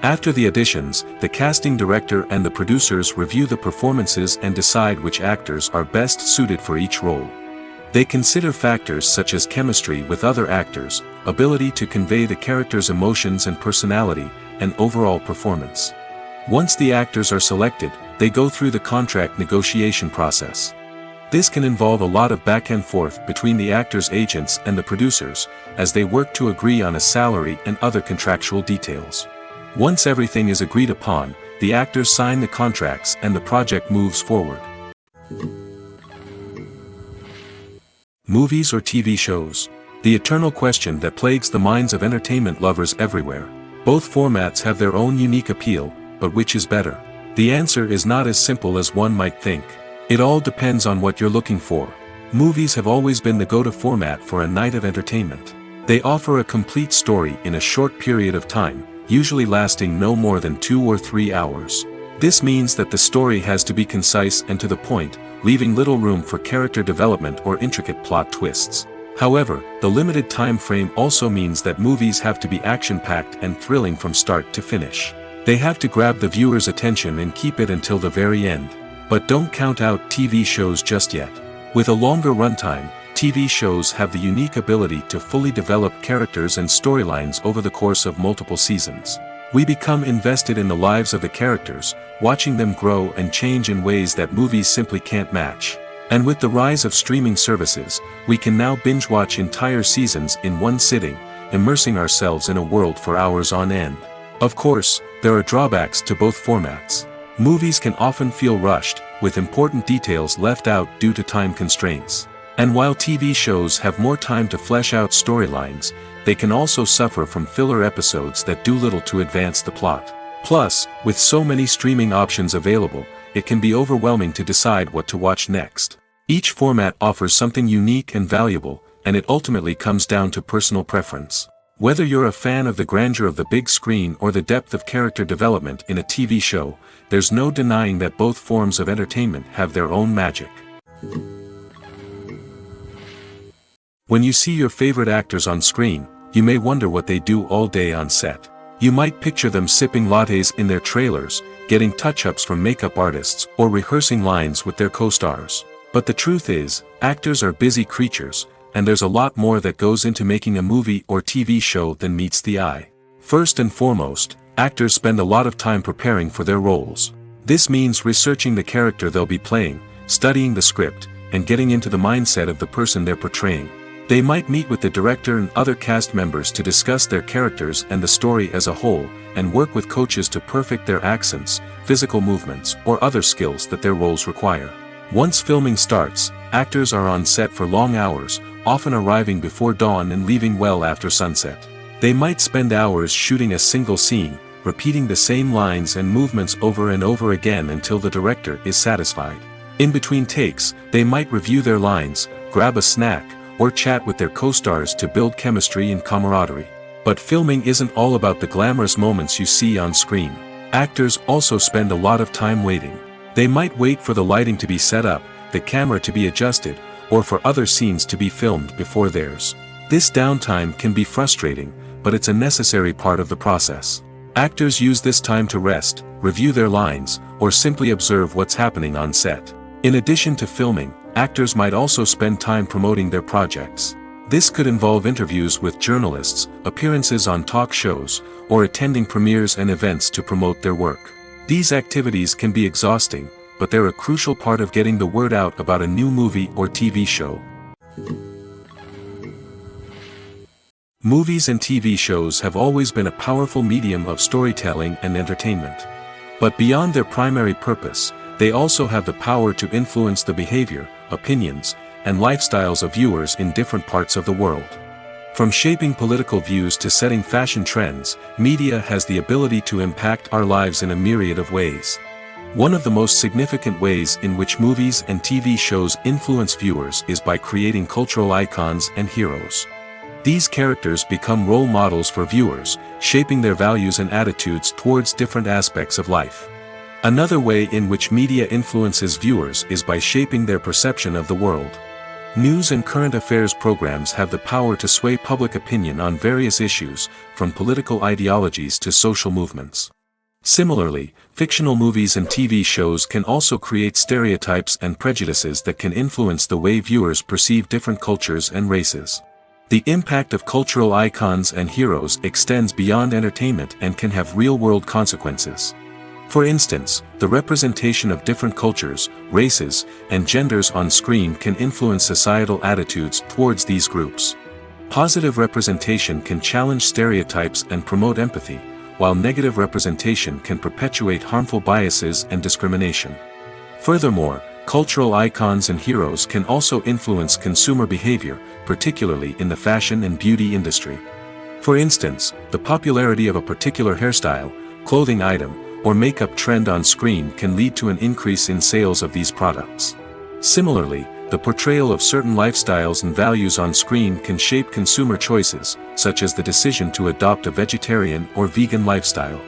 After the auditions, the casting director and the producers review the performances and decide which actors are best suited for each role. They consider factors such as chemistry with other actors, ability to convey the character's emotions and personality, and overall performance. Once the actors are selected, they go through the contract negotiation process. This can involve a lot of back and forth between the actors' agents and the producers, as they work to agree on a salary and other contractual details. Once everything is agreed upon, the actors sign the contracts and the project moves forward. Movies or TV shows? The eternal question that plagues the minds of entertainment lovers everywhere. Both formats have their own unique appeal, but which is better? The answer is not as simple as one might think. It all depends on what you're looking for. Movies have always been the go-to format for a night of entertainment. They offer a complete story in a short period of time, usually lasting no more than 2 or 3 hours. This means that the story has to be concise and to the point, leaving little room for character development or intricate plot twists. However, the limited time frame also means that movies have to be action-packed and thrilling from start to finish. They have to grab the viewer's attention and keep it until the very end. But don't count out TV shows just yet. With a longer runtime, TV shows have the unique ability to fully develop characters and storylines over the course of multiple seasons. We become invested in the lives of the characters, watching them grow and change in ways that movies simply can't match. And with the rise of streaming services, we can now binge-watch entire seasons in one sitting, immersing ourselves in a world for hours on end. Of course, there are drawbacks to both formats. Movies can often feel rushed, with important details left out due to time constraints. And while TV shows have more time to flesh out storylines, they can also suffer from filler episodes that do little to advance the plot. Plus, with so many streaming options available, it can be overwhelming to decide what to watch next. Each format offers something unique and valuable, and it ultimately comes down to personal preference. Whether you're a fan of the grandeur of the big screen or the depth of character development in a TV show, there's no denying that both forms of entertainment have their own magic. When you see your favorite actors on screen, you may wonder what they do all day on set. You might picture them sipping lattes in their trailers, getting touch-ups from makeup artists, or rehearsing lines with their co-stars. But the truth is, actors are busy creatures, and there's a lot more that goes into making a movie or TV show than meets the eye. First and foremost, actors spend a lot of time preparing for their roles. This means researching the character they'll be playing, studying the script, and getting into the mindset of the person they're portraying. They might meet with the director and other cast members to discuss their characters and the story as a whole, and work with coaches to perfect their accents, physical movements, or other skills that their roles require. Once filming starts, actors are on set for long hours, often arriving before dawn and leaving well after sunset. They might spend hours shooting a single scene, repeating the same lines and movements over and over again until the director is satisfied. In between takes, they might review their lines, grab a snack, or chat with their co-stars to build chemistry and camaraderie. But filming isn't all about the glamorous moments you see on screen. Actors also spend a lot of time waiting. They might wait for the lighting to be set up, the camera to be adjusted, or for other scenes to be filmed before theirs. This downtime can be frustrating, but it's a necessary part of the process. Actors use this time to rest, review their lines, or simply observe what's happening on set. In addition to filming, actors might also spend time promoting their projects. This could involve interviews with journalists, appearances on talk shows, or attending premieres and events to promote their work. These activities can be exhausting, but they're a crucial part of getting the word out about a new movie or TV show. Movies and TV shows have always been a powerful medium of storytelling and entertainment. But beyond their primary purpose, they also have the power to influence the behavior, opinions, and lifestyles of viewers in different parts of the world. From shaping political views to setting fashion trends, media has the ability to impact our lives in a myriad of ways. One of the most significant ways in which movies and TV shows influence viewers is by creating cultural icons and heroes. These characters become role models for viewers, shaping their values and attitudes towards different aspects of life. Another way in which media influences viewers is by shaping their perception of the world. News and current affairs programs have the power to sway public opinion on various issues, from political ideologies to social movements. Similarly, fictional movies and TV shows can also create stereotypes and prejudices that can influence the way viewers perceive different cultures and races. The impact of cultural icons and heroes extends beyond entertainment and can have real-world consequences. For instance, the representation of different cultures, races, and genders on screen can influence societal attitudes towards these groups. Positive representation can challenge stereotypes and promote empathy, while negative representation can perpetuate harmful biases and discrimination. Furthermore, cultural icons and heroes can also influence consumer behavior, particularly in the fashion and beauty industry. For instance, the popularity of a particular hairstyle, clothing item, or makeup trend on screen can lead to an increase in sales of these products. Similarly, the portrayal of certain lifestyles and values on screen can shape consumer choices, such as the decision to adopt a vegetarian or vegan lifestyle.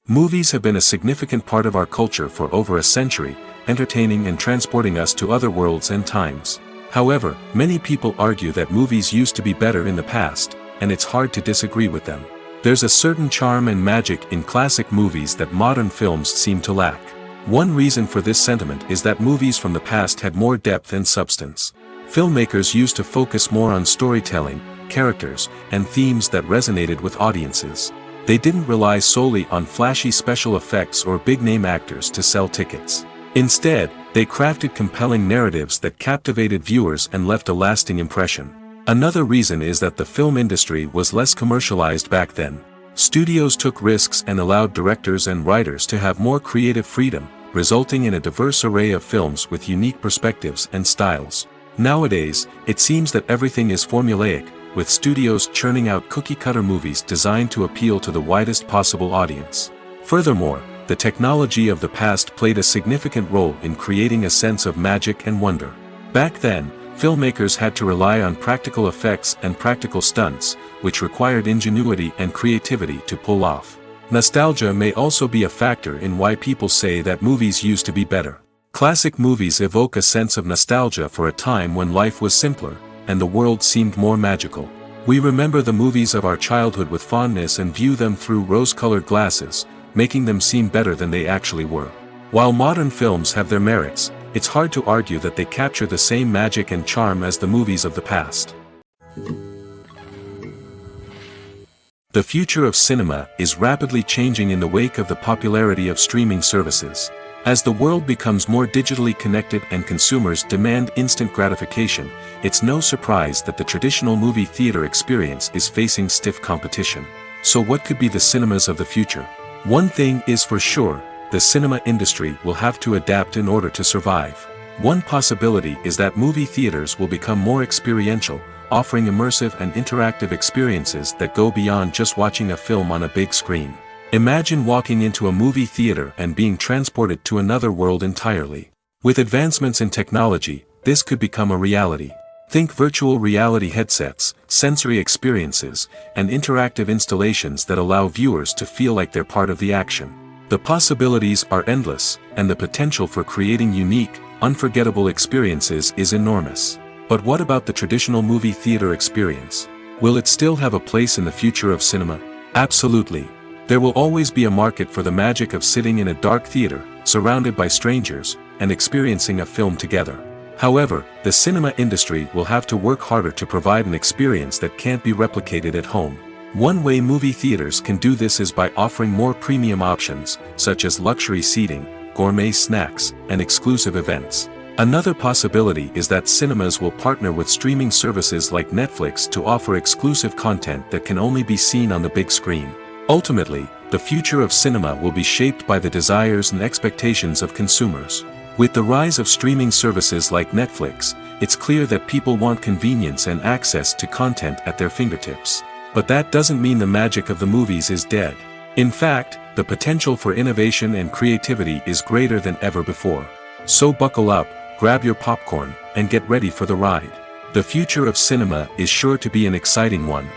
Movies have been a significant part of our culture for over a century, entertaining and transporting us to other worlds and times. However, many people argue that movies used to be better in the past, and it's hard to disagree with them. There's a certain charm and magic in classic movies that modern films seem to lack. One reason for this sentiment is that movies from the past had more depth and substance. Filmmakers used to focus more on storytelling, characters, and themes that resonated with audiences. They didn't rely solely on flashy special effects or big-name actors to sell tickets. Instead, they crafted compelling narratives that captivated viewers and left a lasting impression. Another reason is that the film industry was less commercialized back then. Studios took risks and allowed directors and writers to have more creative freedom, resulting in a diverse array of films with unique perspectives and styles. Nowadays, it seems that everything is formulaic, with studios churning out cookie-cutter movies designed to appeal to the widest possible audience. Furthermore, the technology of the past played a significant role in creating a sense of magic and wonder. Back then, filmmakers had to rely on practical effects and practical stunts, which required ingenuity and creativity to pull off. Nostalgia may also be a factor in why people say that movies used to be better. Classic movies evoke a sense of nostalgia for a time when life was simpler, and the world seemed more magical. We remember the movies of our childhood with fondness and view them through rose-colored glasses, making them seem better than they actually were. While modern films have their merits, it's hard to argue that they capture the same magic and charm as the movies of the past. The future of cinema is rapidly changing in the wake of the popularity of streaming services. As the world becomes more digitally connected and consumers demand instant gratification, it's no surprise that the traditional movie theater experience is facing stiff competition. So what could be the cinemas of the future? One thing is for sure, the cinema industry will have to adapt in order to survive. One possibility is that movie theaters will become more experiential, offering immersive and interactive experiences that go beyond just watching a film on a big screen. Imagine walking into a movie theater and being transported to another world entirely. With advancements in technology, this could become a reality. Think virtual reality headsets, sensory experiences, and interactive installations that allow viewers to feel like they're part of the action. The possibilities are endless, and the potential for creating unique, unforgettable experiences is enormous. But what about the traditional movie theater experience? Will it still have a place in the future of cinema? Absolutely. There will always be a market for the magic of sitting in a dark theater, surrounded by strangers, and experiencing a film together. However, the cinema industry will have to work harder to provide an experience that can't be replicated at home. One way movie theaters can do this is by offering more premium options, such as luxury seating, gourmet snacks, and exclusive events. Another possibility is that cinemas will partner with streaming services like Netflix to offer exclusive content that can only be seen on the big screen. Ultimately, the future of cinema will be shaped by the desires and expectations of consumers. With the rise of streaming services like Netflix, it's clear that people want convenience and access to content at their fingertips. But that doesn't mean the magic of the movies is dead. In fact, the potential for innovation and creativity is greater than ever before. So buckle up, grab your popcorn, and get ready for the ride. The future of cinema is sure to be an exciting one.